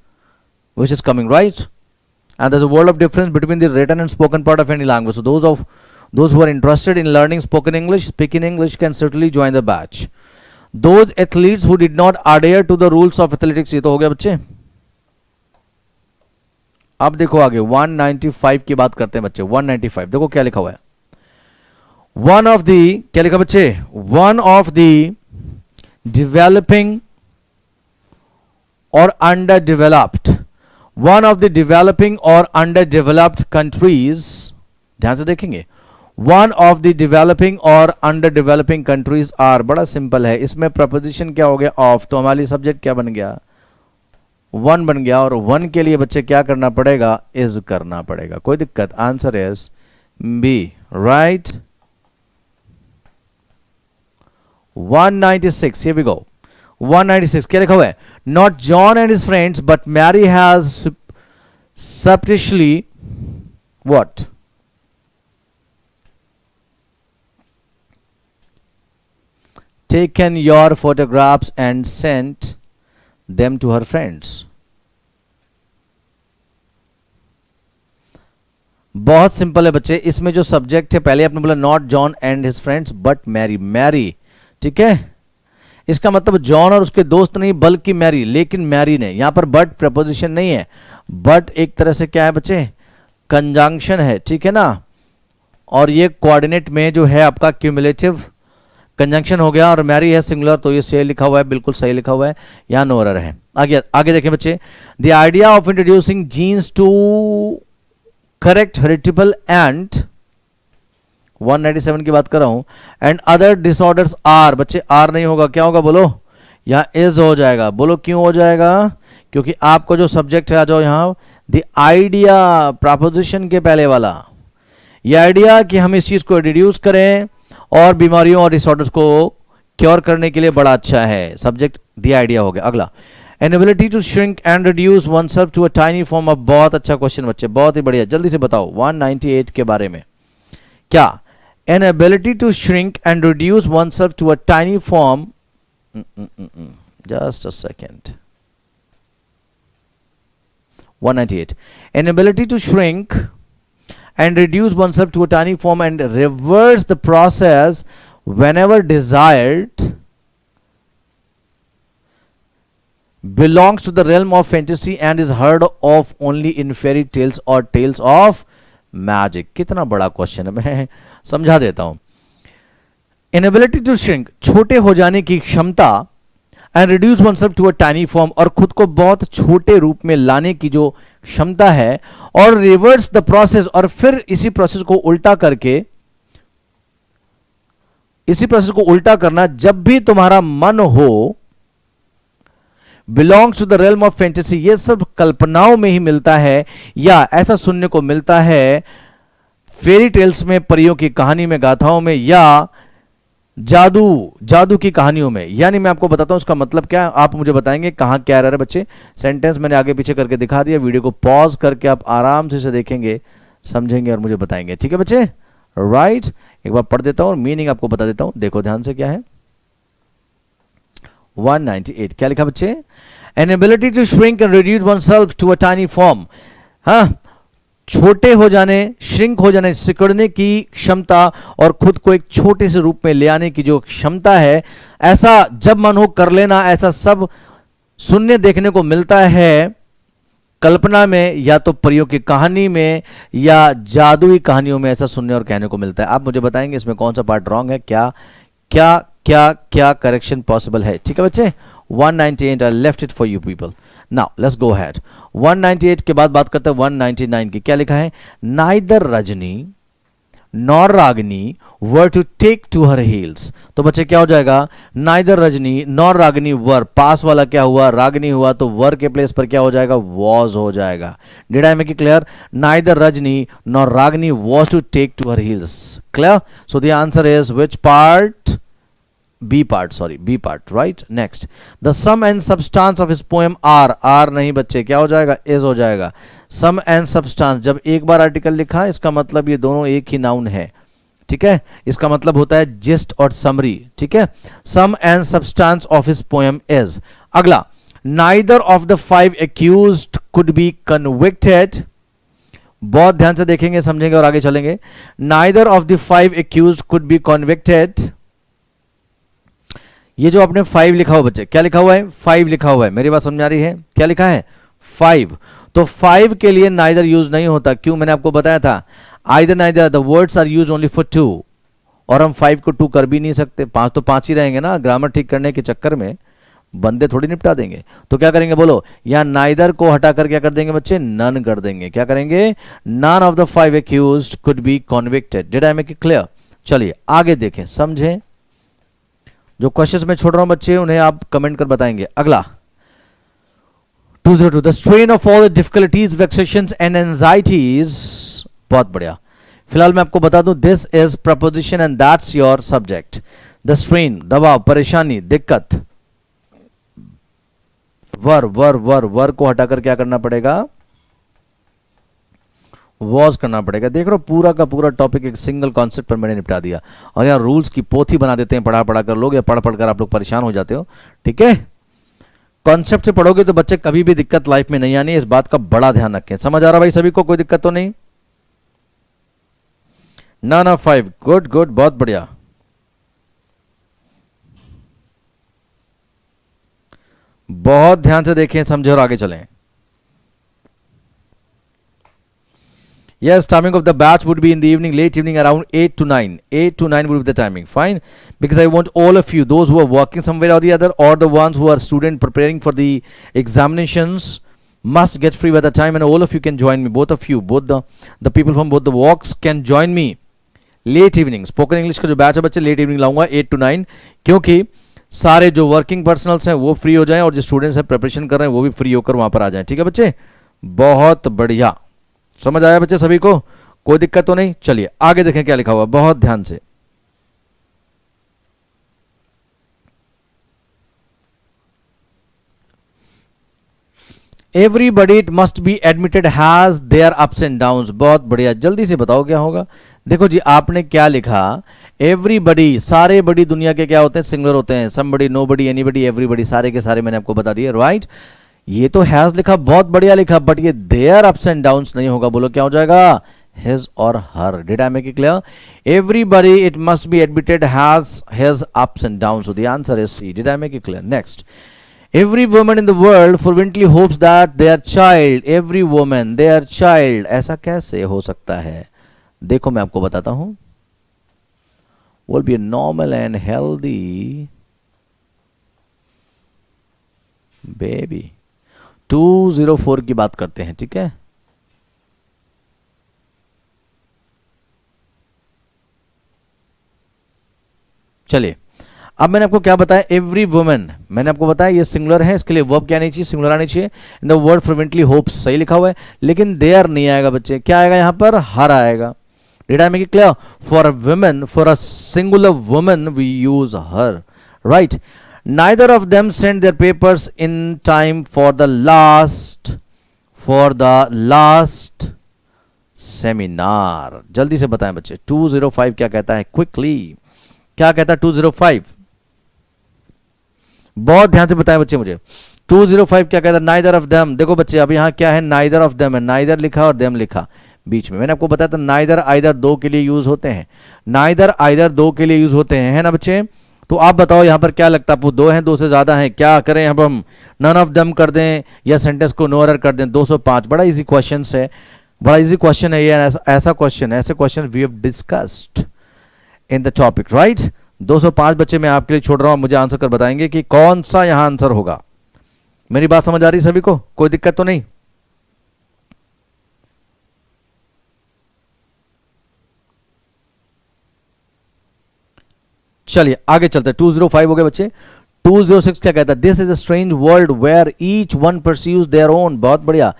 which is coming, right. And there is a world of difference between the written and spoken part of any language, so those who are interested in learning spoken English, speaking English, can certainly join the batch. Those athletes who did not adhere to the rules of athletics, ये तो हो गया बच्चे। अब देखो आगे 195 की बात करते हैं बच्चे। 195 देखो क्या लिखा हुआ है, one of the, क्या लिखा बच्चे, one of the developing or underdeveloped, one of the developing or underdeveloped countries, ध्यान से देखेंगे, वन ऑफ द डेवलपिंग और अंडर डेवलपिंग कंट्रीज आर, बड़ा सिंपल है, इसमें प्रपोजिशन क्या हो गया, ऑफ, तो हमारी सब्जेक्ट क्या बन गया, वन बन गया, और वन के लिए बच्चे क्या करना पड़ेगा, इज करना पड़ेगा। कोई दिक्कत, answer is B, right. 196, here we go। 196 क्या लिखा हुआ है, not John and his friends but Mary has surreptitiously what, taken your photographs and sent them to her friends। बहुत सिंपल है बच्चे, इसमें जो सब्जेक्ट है, पहले आपने बोला not John and his friends but Mary, Mary, ठीक है, इसका मतलब जॉन और उसके दोस्त नहीं बल्कि मैरी, लेकिन मैरी ने, यहां पर बट प्रपोजिशन नहीं है, बट एक तरह से क्या है बच्चे, कंजंक्शन है, ठीक है ना, और ये कोऑर्डिनेट में जो है आपका क्यूमुलेटिव कंजंक्शन हो गया, और मैरी है सिंगुलर, तो ये सही लिखा हुआ है, बिल्कुल सही लिखा हुआ है, यहाँ नो एरर है। आगे आगे देखें बच्चे, the idea of introducing genes to correct hereditary and 197 की बात कर रहा हूं, एंड अदर डिसऑर्डर्स आर, बच्चे आर नहीं होगा, क्या होगा बोलो, यहाँ इज हो जाएगा। बोलो क्यों हो जाएगा, क्योंकि आपको जो सब्जेक्ट है, आ जाओ यहाँ, द आइडिया प्रपोजिशन के पहले वाला, ये आइडिया कि हम इस चीज को रिड्यूस करें और बीमारियों और डिसऑर्डर्स को क्योर करने के लिए बड़ा अच्छा है, सब्जेक्ट दी आइडिया हो गया। अगला, inability to shrink and reduce oneself to a tiny form of, बहुत अच्छा क्वेश्चन बच्चे, बहुत ही बढ़िया, जल्दी से बताओ 198 के बारे में क्या, inability to shrink and reduce oneself to a tiny form, just a second, 198, inability to shrink and reduce oneself to a tiny form and reverse the process whenever desired belongs to the realm of fantasy and is heard of only in fairy tales or tales of magic। कितना बड़ा question है, मैं समझा देता हूं। inability to shrink, छोटे हो जाने की क्षमता, and reduce oneself to a tiny form, और खुद को बहुत छोटे रूप में लाने की जो क्षमता है, और रिवर्स द प्रोसेस, और फिर इसी प्रोसेस को उल्टा करके, इसी प्रोसेस को उल्टा करना जब भी तुम्हारा मन हो, belongs to the realm of fantasy, ये सब कल्पनाओं में ही मिलता है, या ऐसा सुनने को मिलता है फेरी टेल्स में, परियों की कहानी में, गाथाओं में, या जादू की कहानियों में। यानी मैं आपको बताता हूं उसका मतलब क्या है, आप मुझे बताएंगे कहां क्या रह रहा है बच्चे। सेंटेंस मैंने आगे पीछे करके दिखा दिया, वीडियो को पॉज करके आप आराम से इसे देखेंगे, समझेंगे और मुझे बताएंगे, ठीक है बच्चे, राइट। एक बार पढ़ देता हूं और मीनिंग आपको बता देता हूं, देखो ध्यान से क्या है। 198 क्या लिखा बच्चे, an ability to shrink and reduce oneself to a tiny form, हाँ, छोटे हो जाने, श्रिंक हो जाने, सिकुड़ने की क्षमता, और खुद को एक छोटे से रूप में ले आने की जो क्षमता है, ऐसा जब मन हो कर लेना, ऐसा सब सुनने देखने को मिलता है कल्पना में, या तो परियों की कहानी में, या जादुई कहानियों में, ऐसा सुनने और कहने को मिलता है। आप मुझे बताएंगे इसमें कौन सा पार्ट रॉन्ग है, क्या क्या क्या क्या करेक्शन पॉसिबल है, ठीक है बच्चे। 198 I left it for you people. Now let's go ahead. 198 के बाद बात करते हैं 199 की। क्या लिखा है, neither Rajni nor Ragini were to take to her heels. तो बच्चे क्या हो जाएगा, neither Rajni nor Ragini were, पास वाला क्या हुआ, रागिनी हुआ, तो वर के प्लेस पर क्या हो जाएगा, वॉज हो जाएगा। Did I make it clear, neither Rajni nor Ragini was to take to her heels, clear. So the answer is which part, B part, sorry, B part, right? Next, the sum and substance of his poem are नहीं बच्चे, क्या हो जाएगा, is हो जाएगा। sum and substance, जब एक बार article लिखा है, इसका मतलब ये दोनों एक ही नाउन है, ठीक है, इसका मतलब होता है जिस्ट और समरी, ठीक है। sum and substance of his poem is। अगला, neither of the 5 accused could be convicted, बहुत ध्यान से देखेंगे, समझेंगे और आगे चलेंगे। neither of the 5 accused could be convicted, ये जो आपने 5 लिखा हुआ बच्चे, क्या लिखा हुआ है, 5 लिखा हुआ है, मेरी बात समझ आ रही है, क्या लिखा है 5, तो 5 के लिए नाइदर यूज नहीं होता, क्यों, मैंने आपको बताया था, either neither the words are use only for 2, और हम 5 को 2 कर भी नहीं सकते, 5 तो 5 ही रहेंगे ना, ग्रामर ठीक करने के चक्कर में बंदे थोड़ी निपटा देंगे। तो क्या करेंगे बोलो, यहां नाइदर को हटाकर क्या कर देंगे बच्चे, नन कर देंगे, क्या करेंगे, none of the 5 accused could be convicted. Did I make it clear. चलिए आगे देखें, समझें, जो क्वेश्चंस मैं छोड़ रहा हूं बच्चे उन्हें आप कमेंट कर बताएंगे। अगला 202, the strain of all difficulties vexations and anxieties, बहुत बढ़िया। फिलहाल मैं आपको बता दूं, this is preposition and that's your subject. The strain, दबाव, परेशानी, दिक्कत, वर को हटाकर क्या करना पड़ेगा, वॉज करना पड़ेगा। देख रहे हो पूरा का पूरा टॉपिक एक सिंगल कॉन्सेप्ट पर मैंने निपटा दिया, और यहाँ रूल्स की पोथी बना देते हैं पढ़ा पढ़ा कर लोग, या पढ़ पढ़ कर आप लोग परेशान हो जाते हो, ठीक है। कॉन्सेप्ट से पढ़ोगे तो बच्चे कभी भी दिक्कत लाइफ में नहीं आनी, इस बात का बड़ा ध्यान रखें। समझ आ रहा भाई सभी को, कोई दिक्कत तो नहीं ना 5, गुड गुड, बहुत बढ़िया। बहुत ध्यान से देखें, समझे और आगे चलें। Yes, timing of the batch would be in the evening, late evening, around 8 to 9. 8 to 9 would be the timing. Fine. Because I want all of you, those who are working somewhere or the other, or the ones who are student preparing for the examinations, must get free by the time, and all of you can join me. Both of you, both the people from both the walks can join me. Late evening. Spoken English का जो batch है बच्चे, late evening लाऊंगा 8 to 9, क्योंकि सारे जो working personnels हैं वो फ्री हो जाएं, और जो स्टूडेंट्स हैं प्रिपरेशन कर रहे हैं वो भी फ्री होकर वहां पर आ जाएं, ठीक है बच्चे। बहुत बढ़िया, समझ आया बच्चे सभी को, कोई दिक्कत तो नहीं। चलिए आगे देखें क्या लिखा हुआ, बहुत ध्यान से। Everybody it must be admitted has their ups and downs. बहुत बढ़िया, जल्दी से बताओ क्या होगा। देखो जी, आपने क्या लिखा, एवरीबडी, सारे बड़ी दुनिया के क्या होते हैं, सिंगुलर होते हैं। समबडी, नोबडी, एनीबडी, एवरीबडी, सारे के सारे मैंने आपको बता दिया, राइट। ये तो हैज लिखा, बहुत बढ़िया लिखा, बट ये देयर अप्स एंड डाउन्स नहीं होगा। बोलो क्या हो जाएगा, his or her। Did I make it clear? Everybody, it must be admitted, has his ups and downs. So the answer is C. Did I make it clear? Next, every woman in the world fervently hopes that their child, every woman, their child, ऐसा कैसे हो सकता है? देखो मैं आपको बताता हूं, will be a normal and healthy baby। 204 की बात करते हैं, ठीक है। चलिए, अब मैंने आपको क्या बताया, एवरी वुमन, मैंने आपको बताया ये सिंगुलर है, इसके लिए वर्ब क्या नहीं चाहिए, सिंगुलर आनी चाहिए। इन द वर्ड फ्रिवेंटली होप्स, सही लिखा हुआ है, लेकिन देयर नहीं आएगा बच्चे, क्या आएगा यहाँ पर, हर आएगा। Did I make it clear? For a woman, for a singular woman we use her, right. Neither of them send their papers in time for the last seminar. जल्दी से बताएं बच्चे, 205 क्या कहता है, क्विकली क्या कहता है 205? बहुत ध्यान से बताएं बच्चे मुझे, 205 क्या कहता है, नाइदर ऑफ देम। देखो बच्चे, अब यहां क्या है, नाइदर ऑफ देम है, नाइदर लिखा और देम लिखा बीच में। मैंने आपको बताया था नाइदर आइदर दो के लिए यूज होते हैं, नाइदर आइदर दो के लिए यूज होते हैं, है ना बच्चे। तो आप बताओ यहां पर क्या लगता है आपको, दो हैं, दो से ज्यादा हैं, क्या करें अब हम, नन ऑफ देम कर दें या सेंटेंस को नो एरर कर दें। 205 बड़ा इजी क्वेश्चन है, बड़ा इजी क्वेश्चन है ये, ऐसा क्वेश्चन, ऐसे question we have discussed in the topic, right. 205 बच्चे मैं आपके लिए छोड़ रहा हूं, मुझे आंसर कर बताएंगे कि कौन सा यहां आंसर होगा। मेरी बात समझ आ रही सभी को, कोई दिक्कत तो नहीं? चलिए आगे चलते हैं, 205 हो गए बच्चे। 206 क्या कहता है, this is a strange world where each one pursues their own. बहुत बढ़िया,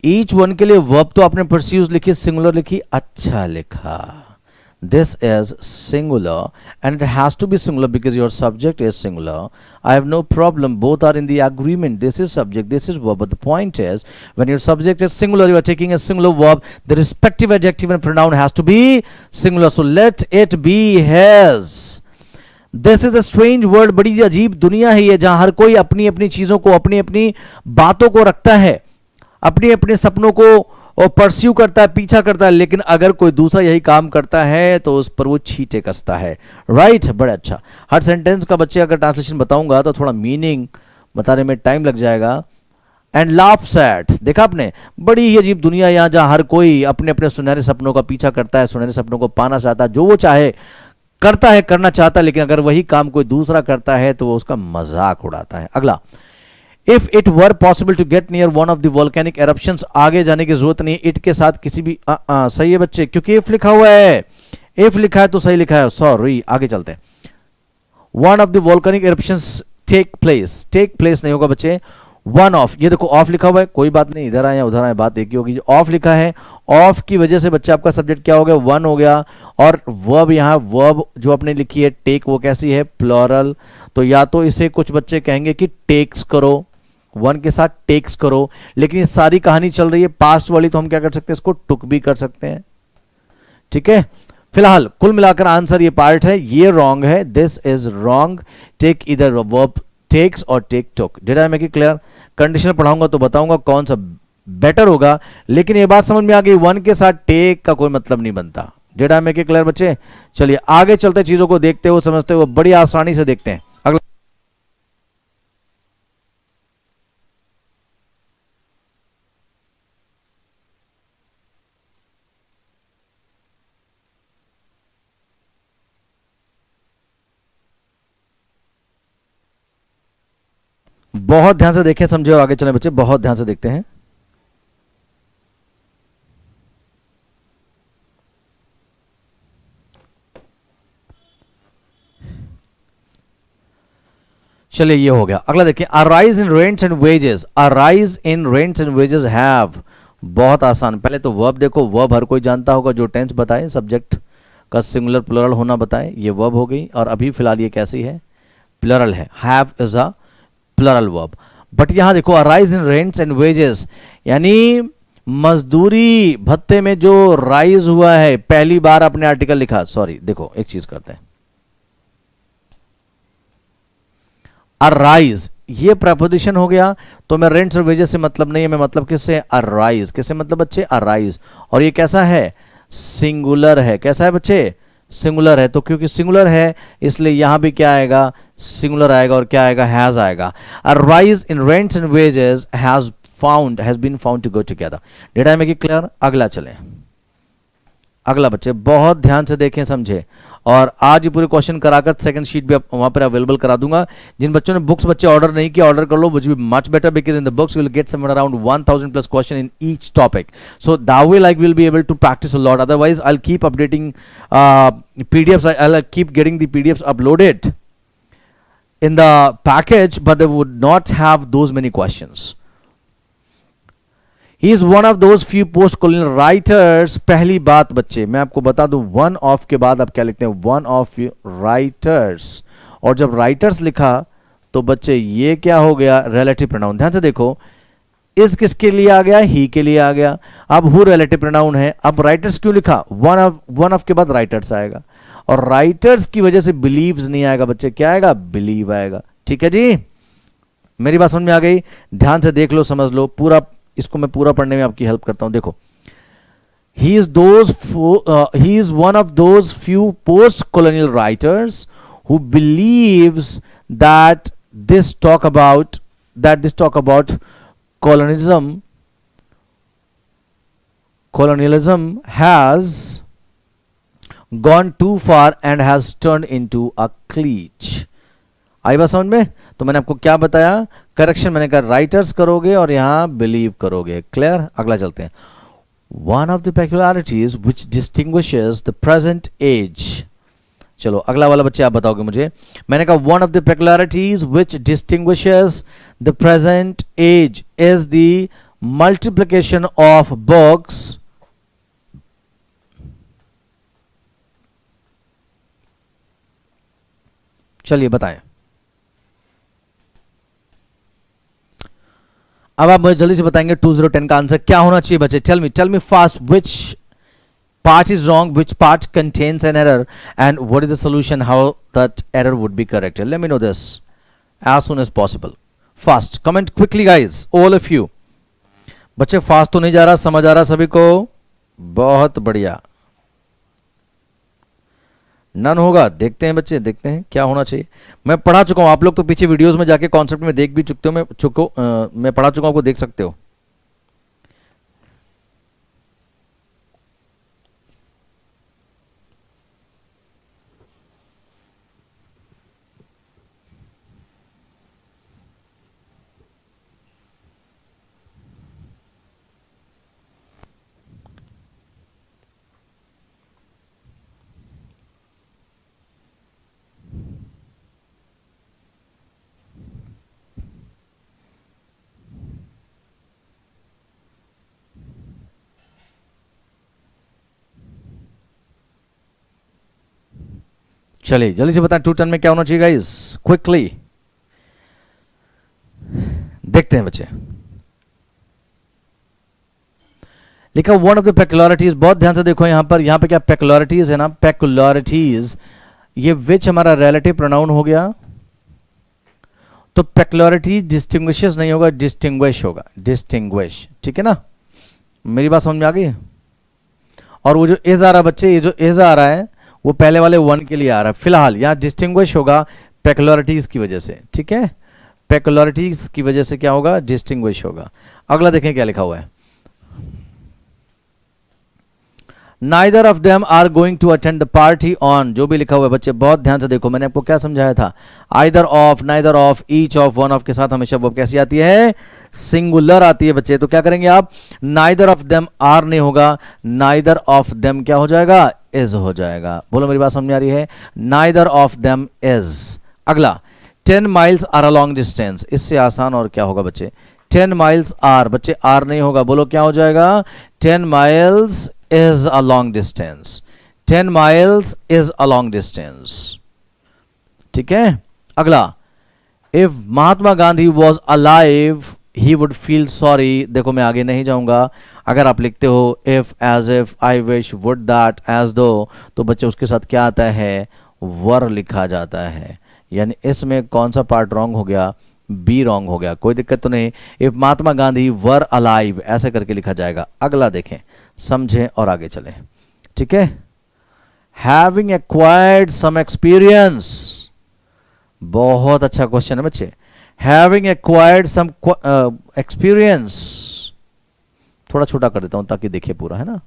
ईच वन के लिए वर्ब तो आपने परस्यूज लिखी, सिंगुलर लिखी, अच्छा लिखा। This is singular and it has to be singular because your subject is singular. I have no problem, both are in the agreement. This is subject, this is verb, but the point is when your subject is singular, you are taking a singular verb, the respective adjective and pronoun has to be singular. So let it be his. This is a strange world, बड़ी अजीब दुनिया है ये, जहां हर कोई अपनी अपनी चीजों को, अपनी अपनी बातों को रखता है, अपने अपने सपनों को और परस्यू करता है, पीछा करता है, लेकिन अगर कोई दूसरा यही काम करता है तो उस पर वो छींटे कसता है, राइट। बड़ा अच्छा, हर सेंटेंस का बच्चे अगर ट्रांसलेशन बताऊंगा तो थोड़ा मीनिंग बताने में टाइम लग जाएगा। एंड लाफ्स एट, देखा आपने, बड़ी ही अजीब दुनिया यहां, जहां हर कोई अपने अपने सुनहरे सपनों का पीछा करता है, सुनहरे सपनों को पाना चाहता है, जो वो चाहे करता है, करना चाहता है, लेकिन अगर वही काम कोई दूसरा करता है तो वो उसका मजाक उड़ाता है। अगला, if it were possible to get near one of the volcanic eruptions, आगे जाने की जरूरत नहीं, इट के साथ किसी भी सही है बच्चे, क्योंकि इफ लिखा हुआ है, इफ लिखा है तो सही लिखा है, सॉरी। आगे चलते हैं, one of the volcanic eruptions take place नहीं होगा बच्चे, वन ऑफ, ये देखो ऑफ लिखा हुआ है, कोई बात नहीं, इधर आए या उधर आए बात एक ही होगी। ऑफ लिखा है, ऑफ की वजह से बच्चा आपका सब्जेक्ट क्या हो गया, वन हो गया। और वर्ब, यहाँ वर्ब जो आपने लिखी है टेक, वो कैसी है, प्लूरल। तो या तो इसे कुछ बच्चे कहेंगे कि टेक्स करो, वन के साथ टेक्स करो, लेकिन ये सारी कहानी चल रही है पास्ट वाली, तो हम क्या कर सकते हैं, इसको टुक भी कर सकते हैं, ठीक है। फिलहाल कुल मिलाकर आंसर ये पार्ट है, ये रॉन्ग है, दिस इज रॉन्ग। टेक इधर वर्ब टेक्स और take took. Did I make it clear? Conditional पढ़ाऊंगा तो बताऊंगा कौन सा बेटर होगा, लेकिन ये बात समझ में आ गई, वन के साथ टेक का कोई मतलब नहीं बनता। Did I make it clear बच्चे? चलिए आगे चलते, चीजों को देखते हुए समझते हुए बड़ी आसानी से देखते हैं। अगला, बहुत ध्यान से देखें, समझे और आगे चले बच्चे, बहुत ध्यान से देखते हैं। चलिए ये हो गया। अगला देखिए, arise in rents and wages, arise in rents and wages have, बहुत आसान। पहले तो वर्ब देखो, वर्ब हर कोई जानता होगा, जो टेंस बताए, सब्जेक्ट का सिंगुलर प्लूरल होना बताए, ये वर्ब हो गई। और अभी फिलहाल ये कैसी है, प्लूरल है, have is a plural verb. But यहां देखो a rise in rents and wages, यानी मजदूरी भत्ते में जो राइज हुआ है, पहली बार आपने आर्टिकल लिखा, सॉरी देखो एक चीज करते हैं, अराइज ये प्रपोजिशन हो गया, तो मैं रेंट्स और वेजेस से मतलब नहीं है, मैं मतलब किससे, अराइज, किससे मतलब बच्चे, अराइज, और ये कैसा है, सिंगुलर है, कैसा है बच्चे, सिंगुलर है, तो क्योंकि सिंगुलर है इसलिए यहां भी क्या आएगा, सिंगुलर आएगा, और क्या आएगा, हैज आएगा। A rise in rents and wages has been found to go together. Did I make it clear? अगला चलें, अगला बच्चे बहुत ध्यान से देखें समझे, और आज ये पूरे क्वेश्चन कराकर सेकंड शीट भी वहां पर अवेलेबल करा दूंगा। जिन बच्चों ने बुक्स बच्चे ऑर्डर नहीं किया, ऑर्डर कर लो, which be much better because in the books will get somewhere around 1000 plus question in each topic, so that way like will be able to practice a lot, otherwise I will keep updating PDFs, I will keep getting the PDFs uploaded in the package, but they would not have those many questions. He is one of those few post-colonial writers. पहली बात बच्चे मैं आपको बता दूं, one of के बाद आप क्या लिखते हैं, one of writers, और जब writers लिखा तो बच्चे ये क्या हो गया, relative pronoun। ध्यान से देखो, is किसके लिए आ गया, he के लिए आ गया। अब who relative pronoun है, अब writers क्यों लिखा, one of के बाद writers आएगा, और राइटर्स की वजह से बिलीव्स नहीं आएगा बच्चे, क्या आएगा, बिलीव आएगा। ठीक है जी, मेरी बात समझ में आ गई? ध्यान से देख लो, समझ लो पूरा, इसको मैं पूरा पढ़ने में आपकी हेल्प करता हूं। देखो, ही is one of those few post colonial writers who believes that this talk about colonialism has gone too far and has turned into a cliche। आई बात समझ में? तो मैंने आपको क्या बताया, करेक्शन मैंने कहा राइटर्स करोगे और यहां बिलीव करोगे। क्लियर? अगला चलते हैं। One of the peculiarities which distinguishes the present age. चलो अगला वाला बच्चे आप बताओगे मुझे। मैंने कहा one of the peculiarities which distinguishes the present age is the multiplication of books चलिए बताएं। अब आप मुझे जल्दी से बताएंगे 2010 का आंसर क्या होना चाहिए बच्चे। Tell me fast which part is wrong, which part contains an error, and what is the solution, how that error would be corrected. Let me know this as soon as possible. Fast comment quickly guys, all of you. बच्चे fast तो नहीं जा रहा, समझ आ रहा सभी को? बहुत बढ़िया। नन होगा, देखते हैं बच्चे, देखते हैं क्या होना चाहिए। मैं पढ़ा चुका हूं, आप लोग तो पीछे वीडियोस में जाके कॉन्सेप्ट में देख भी चुके हो, मैं पढ़ा चुका हूं, आपको देख सकते हो। चलिए जल्दी से बताएं 210 में क्या होना चाहिए गाइस, क्विकली देखते हैं बच्चे। लिखा वन ऑफ द पेक्युलरिटीज, बहुत ध्यान से देखो यहां पे क्या पेक्युलरिटीज है ना, पेक्युलरिटीज, ये विच हमारा रिलेटिव प्रोनाउन हो गया, तो पेक्युलरिटीज डिस्टिंग्विशेस नहीं होगा, डिस्टिंग्विश होगा, डिस्टिंग्विश। ठीक है ना, मेरी बात समझ में आ गई? और वो जो इज आ रहा है बच्चे, ये जो इज आ रहा है वो पहले वाले वन के लिए आ रहा है। फिलहाल यहां डिस्टिंग्विश होगा पेक्युलरिटीज की वजह से। ठीक है, पेक्युलरिटीज की वजह से क्या होगा, डिस्टिंग्विश होगा। अगला देखें क्या लिखा हुआ है। Neither of them are going to attend the party on, जो भी लिखा हुआ है बच्चे बहुत ध्यान से देखो, मैंने आपको क्या समझाया था, either of, neither of, each of, one of के साथ हमेशा वो कैसी आती है, सिंगुलर आती है बच्चे। तो क्या करेंगे आप, नाइदर ऑफ देम आर नहीं होगा, नाइदर ऑफ देम क्या हो जाएगा, इज हो जाएगा। बोलो मेरी बात समझ में आ रही है, नाइदर ऑफ देम इज। अगला 10 miles are a long distance, इससे आसान और क्या होगा बच्चे, 10 माइल्स आर, बच्चे आर नहीं होगा, बोलो क्या हो जाएगा, 10 miles is a long distance, 10 miles is a long distance। ठीक है, अगला if Mahatma Gandhi was alive he would feel sorry. देखो मैं आगे नहीं जाऊंगा, अगर आप लिखते हो if, as if, I wish, would that, as though, तो बच्चे उसके साथ क्या आता है, वर लिखा जाता है। यानी इसमें कौन सा पार्ट रॉन्ग हो गया, बी रॉन्ग हो गया। कोई दिक्कत तो नहीं। If Mahatma Gandhi were alive ऐसे करके लिखा जाएगा। अगला देखें, समझें और आगे चलें, ठीक है। हैविंग एक्वायर्ड सम एक्सपीरियंस, बहुत अच्छा क्वेश्चन है बच्चे। हैविंग एक्वायर्ड सम एक्सपीरियंस, थोड़ा छोटा कर देता हूं ताकि देखिए पूरा, है ना।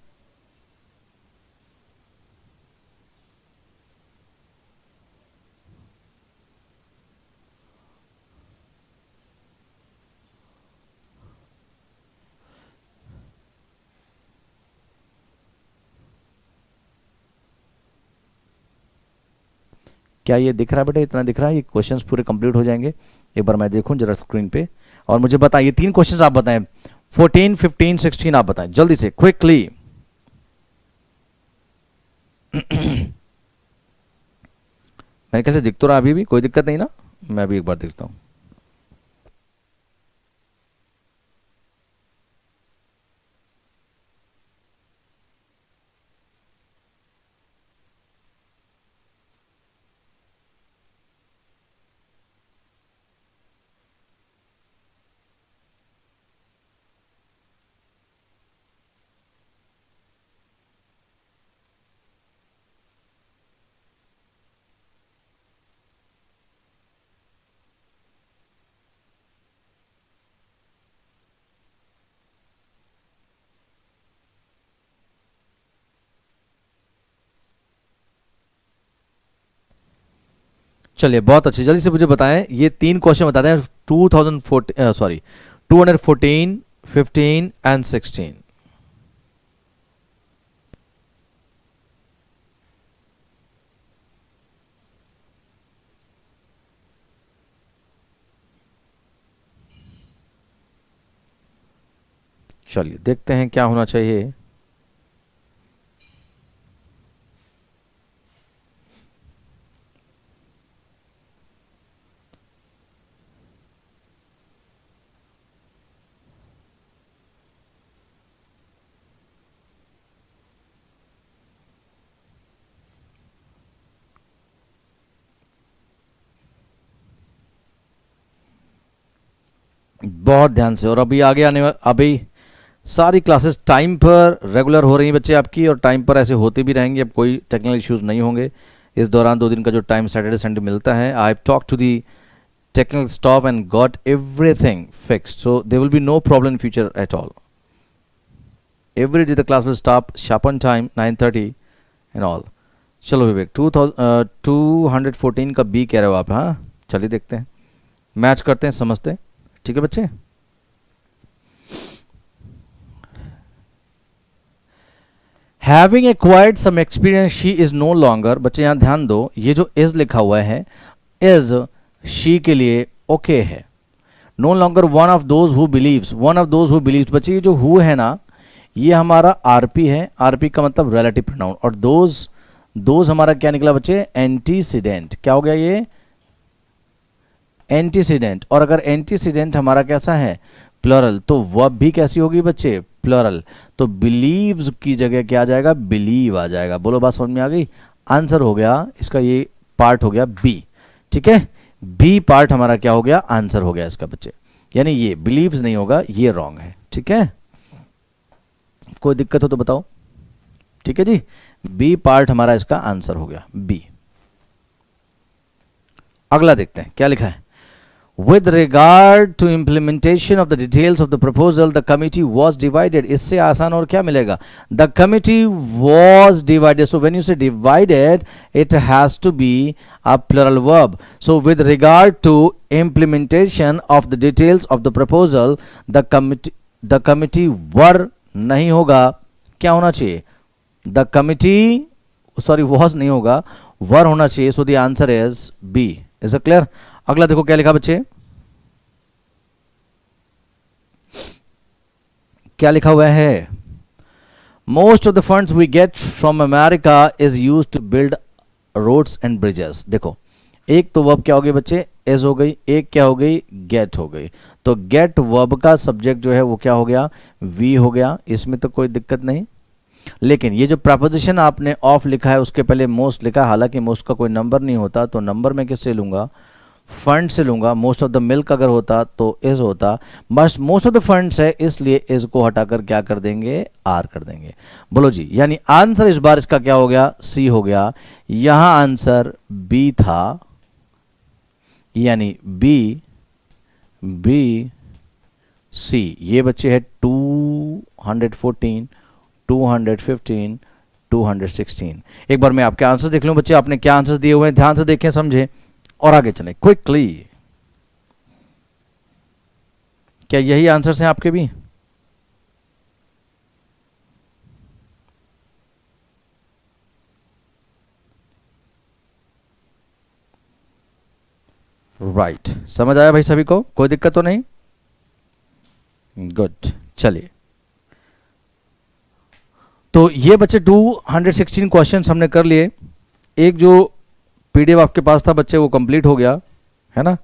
क्या ये दिख रहा है बेटा, इतना दिख रहा है, ये क्वेश्चंस पूरे कंप्लीट हो जाएंगे। एक बार मैं देखूं जरा स्क्रीन पे और मुझे बताएं, ये 3 क्वेश्चंस आप बताएं, 14, 15, 16 आप बताएं जल्दी से, क्विकली। मेरे ख्याल से दिख तो रहा अभी भी, कोई दिक्कत नहीं ना, मैं भी एक बार देखता हूं। चलिए बहुत अच्छे, जल्दी से मुझे बताएं, ये 3 क्वेश्चन बताते हैं 2014, सॉरी 214, 15 एंड 16। चलिए देखते हैं क्या होना चाहिए। बहुत ध्यान से, और अभी आगे आने अभी सारी क्लासेस टाइम पर रेगुलर हो रही हैं बच्चे आपकी, और टाइम पर ऐसे होते भी रहेंगे, अब कोई टेक्निकल इश्यूज नहीं होंगे इस दौरान। 2 दिन का जो टाइम सैटरडे संडे मिलता है, I have talk to the technical stop and got everything fixed, so there will be no problem in future at all. Every day the class will stop sharp on time 9:30 and all. चलो विवेक 214 का B कह रहे हो आप, हाँ चलिए देखते हैं, मैच करते हैं, समझते हैं, ठीक है बच्चे। Having acquired some experience she is no longer, बच्चे यहाँ ध्यान दो, ये जो इज लिखा हुआ है, इज शी के लिए ओके है। No longer one of those who believes, one of those who believes, बच्चे ये जो हु है ना, ये हमारा आरपी है, आरपी का मतलब रिलेटिव प्रोनाउन, और दोज हमारा क्या निकला बच्चे, एंटीसीडेंट। क्या हो गया ये, एंटीसीडेंट। और अगर एंटीसीडेंट हमारा कैसा है, प्लरल, तो वर्ब भी कैसी होगी बच्चे, प्लरल। तो बिलीव्स की जगह क्या आ जाएगा, बिलीव आ जाएगा। बोलो बात समझ में आ गई। आंसर हो गया इसका, ये पार्ट हो गया बी, ठीक है। बी पार्ट हमारा क्या हो गया, आंसर हो गया इसका बच्चे, यानी ये बिलीव्स नहीं होगा, ये रॉन्ग है, ठीक है। कोई दिक्कत हो तो बताओ, ठीक है जी। बी पार्ट हमारा इसका आंसर हो गया, बी। अगला देखते हैं क्या लिखा है। With regard to implementation of the details of the proposal, the committee was divided. इससे आसान और क्या मिलेगा, the committee was divided. So when you say divided, it has to be a plural verb. So with regard to implementation of the details of the proposal, the committee were नहीं होगा, क्या होना चाहिए, the committee, sorry was नहीं होगा, were होना चाहिए. So the answer is B. Is it clear? अगला देखो क्या लिखा बच्चे, क्या लिखा हुआ है, most of the funds we get from America is used to build roads and bridges. देखो एक तो वर्ब क्या होगी बच्चे, इज हो गई, एक क्या हो गई, गेट हो गई। तो गेट वर्ब का सब्जेक्ट जो है वो क्या हो गया, वी हो गया, इसमें तो कोई दिक्कत नहीं। लेकिन ये जो प्रपोजिशन आपने ऑफ लिखा है उसके पहले मोस्ट लिखा है, हालांकि मोस्ट का कोई नंबर नहीं होता, तो नंबर मैं किससे लूंगा, फंड से लूंगा। मोस्ट ऑफ द मिल्क अगर होता तो इज होता, बस मोस्ट ऑफ द फंड्स है इसलिए इज को हटाकर क्या कर देंगे, आर कर देंगे। बोलो जी, यानी आंसर इस बार इसका क्या हो गया, सी हो गया। यहां आंसर बी था, यानी बी, बी, सी। ये बच्चे है 214, 215, 216। एक बार मैं आपके आंसर देख लूं बच्चे, आपने क्या आंसर दिए हुए हैं, ध्यान से देखें, समझे और आगे चलें क्विकली। क्या यही आंसर्स हैं आपके भी? राइट, समझ आया भाई सभी को, कोई दिक्कत तो नहीं? गुड, चलिए। तो ये बच्चे 216 क्वेश्चन हमने कर लिए। एक जो पीडीएफ आपके पास था बच्चे वो कंप्लीट हो गया है ना।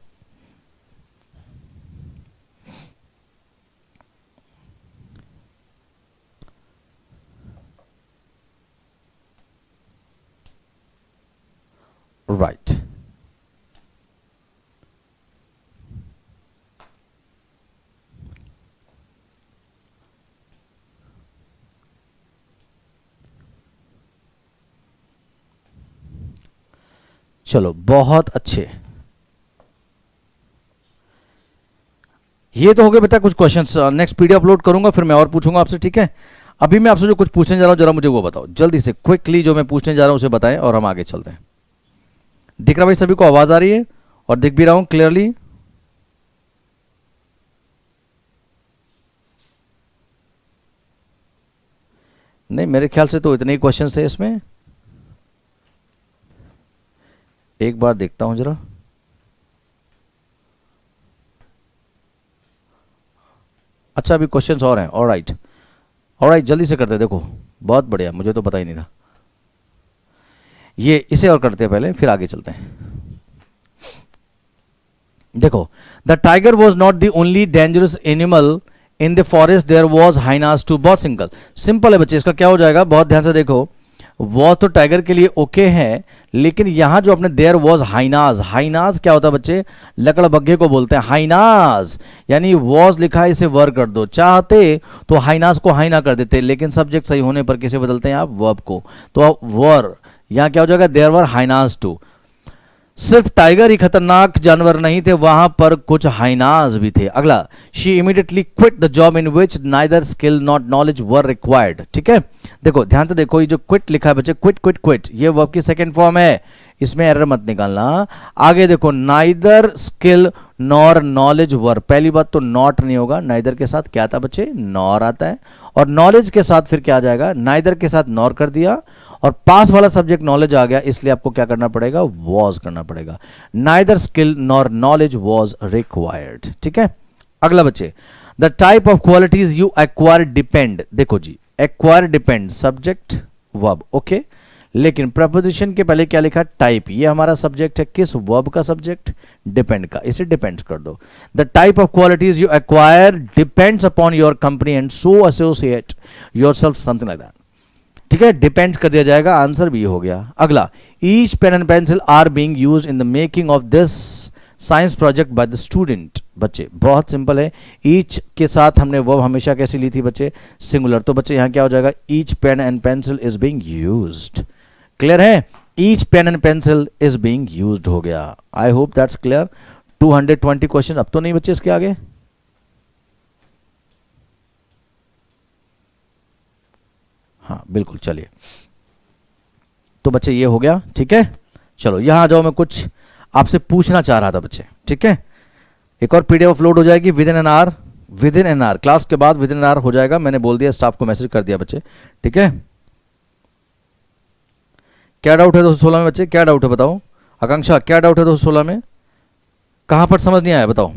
राइट, चलो बहुत अच्छे। ये तो हो गए बेटा कुछ क्वेश्चंस, नेक्स्ट पीडीएफ अपलोड करूंगा फिर मैं और पूछूंगा आपसे, ठीक है। अभी मैं आपसे जो कुछ पूछने जा रहा हूं जरा मुझे वो बताओ जल्दी से, क्विकली जो मैं पूछने जा रहा हूं उसे बताएं और हम आगे चलते हैं। दिख रहा भाई सभी को, आवाज आ रही है और दिख भी रहा हूं क्लियरली? नहीं, मेरे ख्याल से तो इतने ही क्वेश्चन थे इसमें। एक बार देखता हूं जरा। अच्छा, अभी क्वेश्चंस और हैं, ऑलराइट, ऑलराइट, जल्दी से करते हैं। देखो बहुत बढ़िया, मुझे तो पता ही नहीं था। ये इसे और करते हैं पहले फिर आगे चलते हैं। देखो, the tiger was not the only dangerous animal in the forest, there was hyenas too. बहुत सिंपल, सिंपल है बच्चे, इसका क्या हो जाएगा, बहुत ध्यान से देखो। वॉज तो टाइगर के लिए ओके है, लेकिन यहां जो अपने देयर वॉज हाइनाज, हाइनाज क्या होता है बच्चे, लकड़बग्घे को बोलते हैं हाइनाज। यानी वॉज लिखा है इसे वर कर दो, चाहते तो हाइनाज को हाइना कर देते, लेकिन सब्जेक्ट सही होने पर किसे बदलते हैं आप, वर्ब को। तो आप वर, यहां क्या हो जाएगा, देयर वर हाइनाज टू। सिर्फ टाइगर ही खतरनाक जानवर नहीं थे, वहां पर कुछ हाइनाज भी थे। अगला, she immediately quit the job in which neither skill not knowledge were required. ठीक है, देखो ध्यान से देखो, ये जो क्विट लिखा है बच्चे, क्विट क्विट क्विट, ये वर्ब की सेकंड फॉर्म है, इसमें एरर मत निकालना। आगे देखो, नाइदर स्किल नॉर नॉलेज वर, पहली बात तो नॉट नहीं होगा, नाइदर के साथ क्या आता बच्चे, नॉर आता है, और नॉलेज के साथ फिर क्या आ जाएगा, नाइदर के साथ नॉर कर दिया, और पास वाला सब्जेक्ट नॉलेज आ गया, इसलिए आपको क्या करना पड़ेगा, वॉज करना पड़ेगा। Neither skill nor knowledge was required. ठीक है, अगला बच्चे, the type of qualities you acquire depend. देखो जी, acquire depend subject verb, okay, लेकिन प्रपोजिशन के पहले क्या लिखा, टाइप, ये हमारा सब्जेक्ट है, किस वर्ब का सब्जेक्ट, डिपेंड का, इसे डिपेंड्स कर दो। The type of qualities you acquire depends upon your company and so associate yourself, something like that. ठीक है, डिपेंड्स कर दिया जाएगा, आंसर भी हो गया। अगला, each pen and pencil are being used in the making of this science project by the student. बच्चे बहुत सिंपल है, ईच के साथ हमने वर्ब हमेशा कैसी ली थी बच्चे, सिंगुलर, तो बच्चे यहां क्या हो जाएगा, each pen and pencil is being used. Clear है, each pen and pencil is being used हो गया। I hope that's clear. 220 question अब तो नहीं बच्चे इसके आगे। हाँ बिल्कुल, चलिए, तो बच्चे ये हो गया। ठीक है, चलो यहां आ जाओ, मैं कुछ आपसे पूछना चाह रहा था बच्चे। ठीक है, एक और पीडीएफ अपलोड हो जाएगी with in an hour, with in an hour, class के बाद विद इन एन आवर हो जाएगा, मैंने बोल दिया, स्टाफ को मैसेज कर दिया बच्चे। ठीक है, क्या डाउट है 216 में बच्चे, क्या डाउट है बताओ। आकांक्षा, क्या डाउट है 216 में, कहां पर समझ नहीं आया बताओ।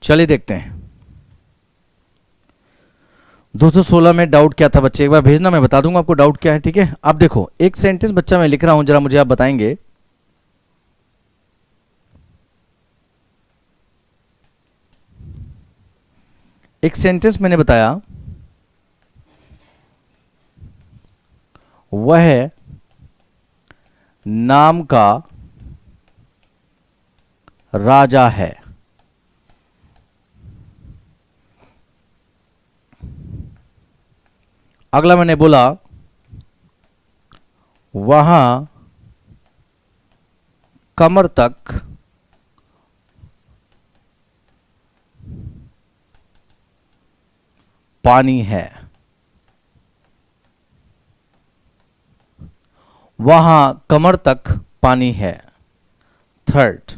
चलिए देखते हैं 216 में डाउट क्या था बच्चे, एक बार भेजना, मैं बता दूंगा आपको डाउट क्या है, ठीक है। अब देखो एक सेंटेंस बच्चा मैं लिख रहा हूं, जरा मुझे आप बताएंगे। एक सेंटेंस मैंने बताया, वह नाम का राजा है। अगला मैंने बोला वहां कमर तक पानी है। वहां कमर तक पानी है। थर्ड,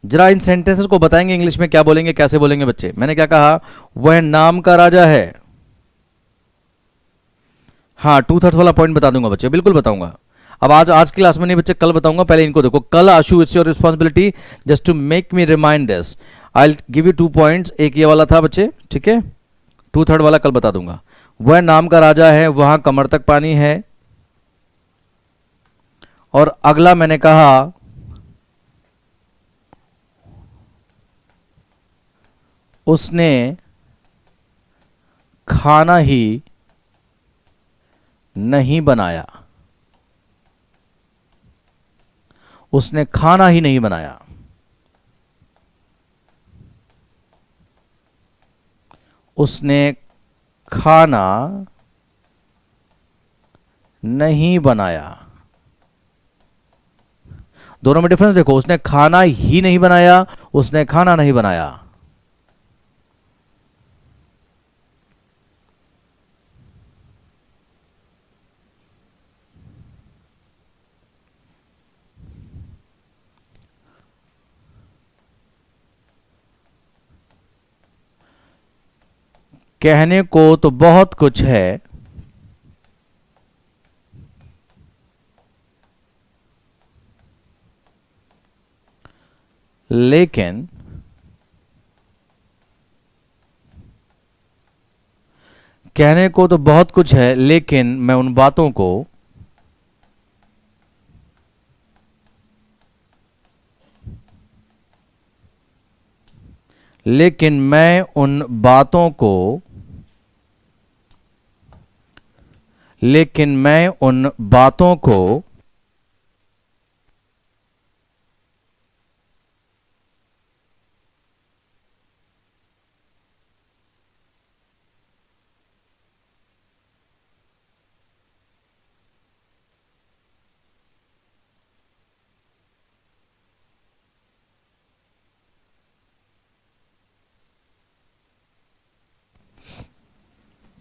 जरा इन सेंटेंसेस को बताएंगे इंग्लिश में क्या बोलेंगे, कैसे बोलेंगे बच्चे। मैंने क्या कहा, वह नाम का राजा है। हाँ 2/3 वाला पॉइंट बता दूंगा बच्चे, बिल्कुल बताऊंगा। अब आज की क्लास में नहीं बच्चे, कल बताऊंगा। पहले इनको देखो, कल Ashu it's your responsibility just to make me remind this. I give you 2 points. एक ये वाला था बच्चे, ठीक है, 2/3 वाला कल बता दूंगा। वह नाम का राजा है, वहां कमर तक पानी है। और अगला मैंने कहा उसने खाना ही नहीं बनाया। उसने खाना ही नहीं बनाया। उसने खाना नहीं बनाया। दोनों में डिफरेंस देखो, उसने खाना ही नहीं बनाया, उसने खाना नहीं बनाया। कहने को तो बहुत कुछ है, लेकिन कहने को तो बहुत कुछ है, लेकिन मैं उन बातों को लेकिन मैं उन बातों को लेकिन मैं उन बातों को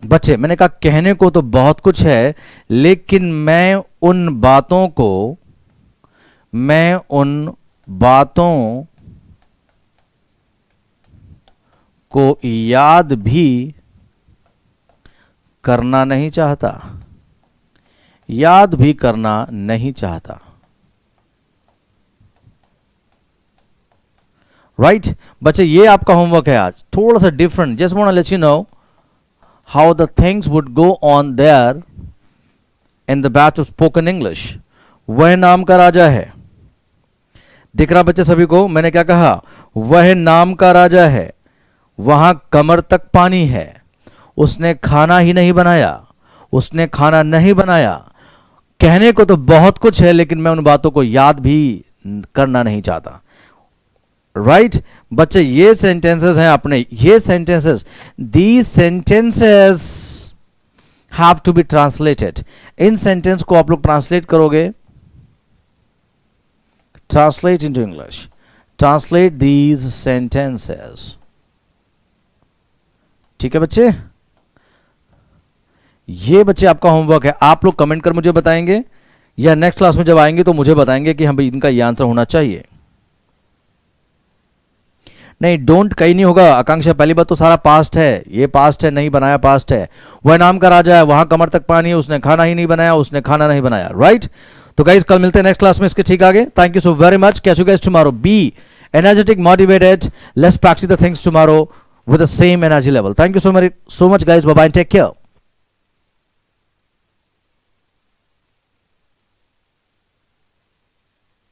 बच्चे, मैंने कहा कहने को तो बहुत कुछ है, लेकिन मैं उन बातों को याद भी करना नहीं चाहता। याद भी करना नहीं चाहता। राइट बच्चे, ये आपका होमवर्क है आज, थोड़ा सा different. Just want to let you know how the things would go on there in the batch of spoken English. वह नाम का राजा है। दिख रहा बच्चे सभी को, मैंने क्या कहा, वह नाम का राजा है, वहां कमर तक पानी है, उसने खाना ही नहीं बनाया, उसने खाना नहीं बनाया। कहने को तो बहुत कुछ है, लेकिन मैं उन बातों को याद भी करना नहीं चाहता। राइट बच्चे, ये सेंटेंसेस हैं अपने, ये sentences, these sentences have to be translated. इन सेंटेंस को आप लोग ट्रांसलेट करोगे, translate into English, translate these sentences. ठीक है बच्चे, ये बच्चे आपका होमवर्क है। आप लोग कमेंट कर मुझे बताएंगे, या नेक्स्ट क्लास में जब आएंगे तो मुझे बताएंगे कि हम इनका ये आंसर होना चाहिए। नहीं, डोंट कहीं नहीं होगा आकांक्षा। पहली बात तो सारा पास्ट है, ये पास्ट है, नहीं बनाया पास्ट है। वह नाम का राजा है, वहां कमर तक पानी है, उसने खाना ही नहीं बनाया, उसने खाना नहीं बनाया। राइट तो गाइस, कल मिलते हैं नेक्स्ट क्लास में इसके ठीक आगे। Thank you so very much. Catch you guys tomorrow. Be energetic, motivated. Let's practice the things tomorrow with the same energy level. Thank you so much guys. Bye bye and take care.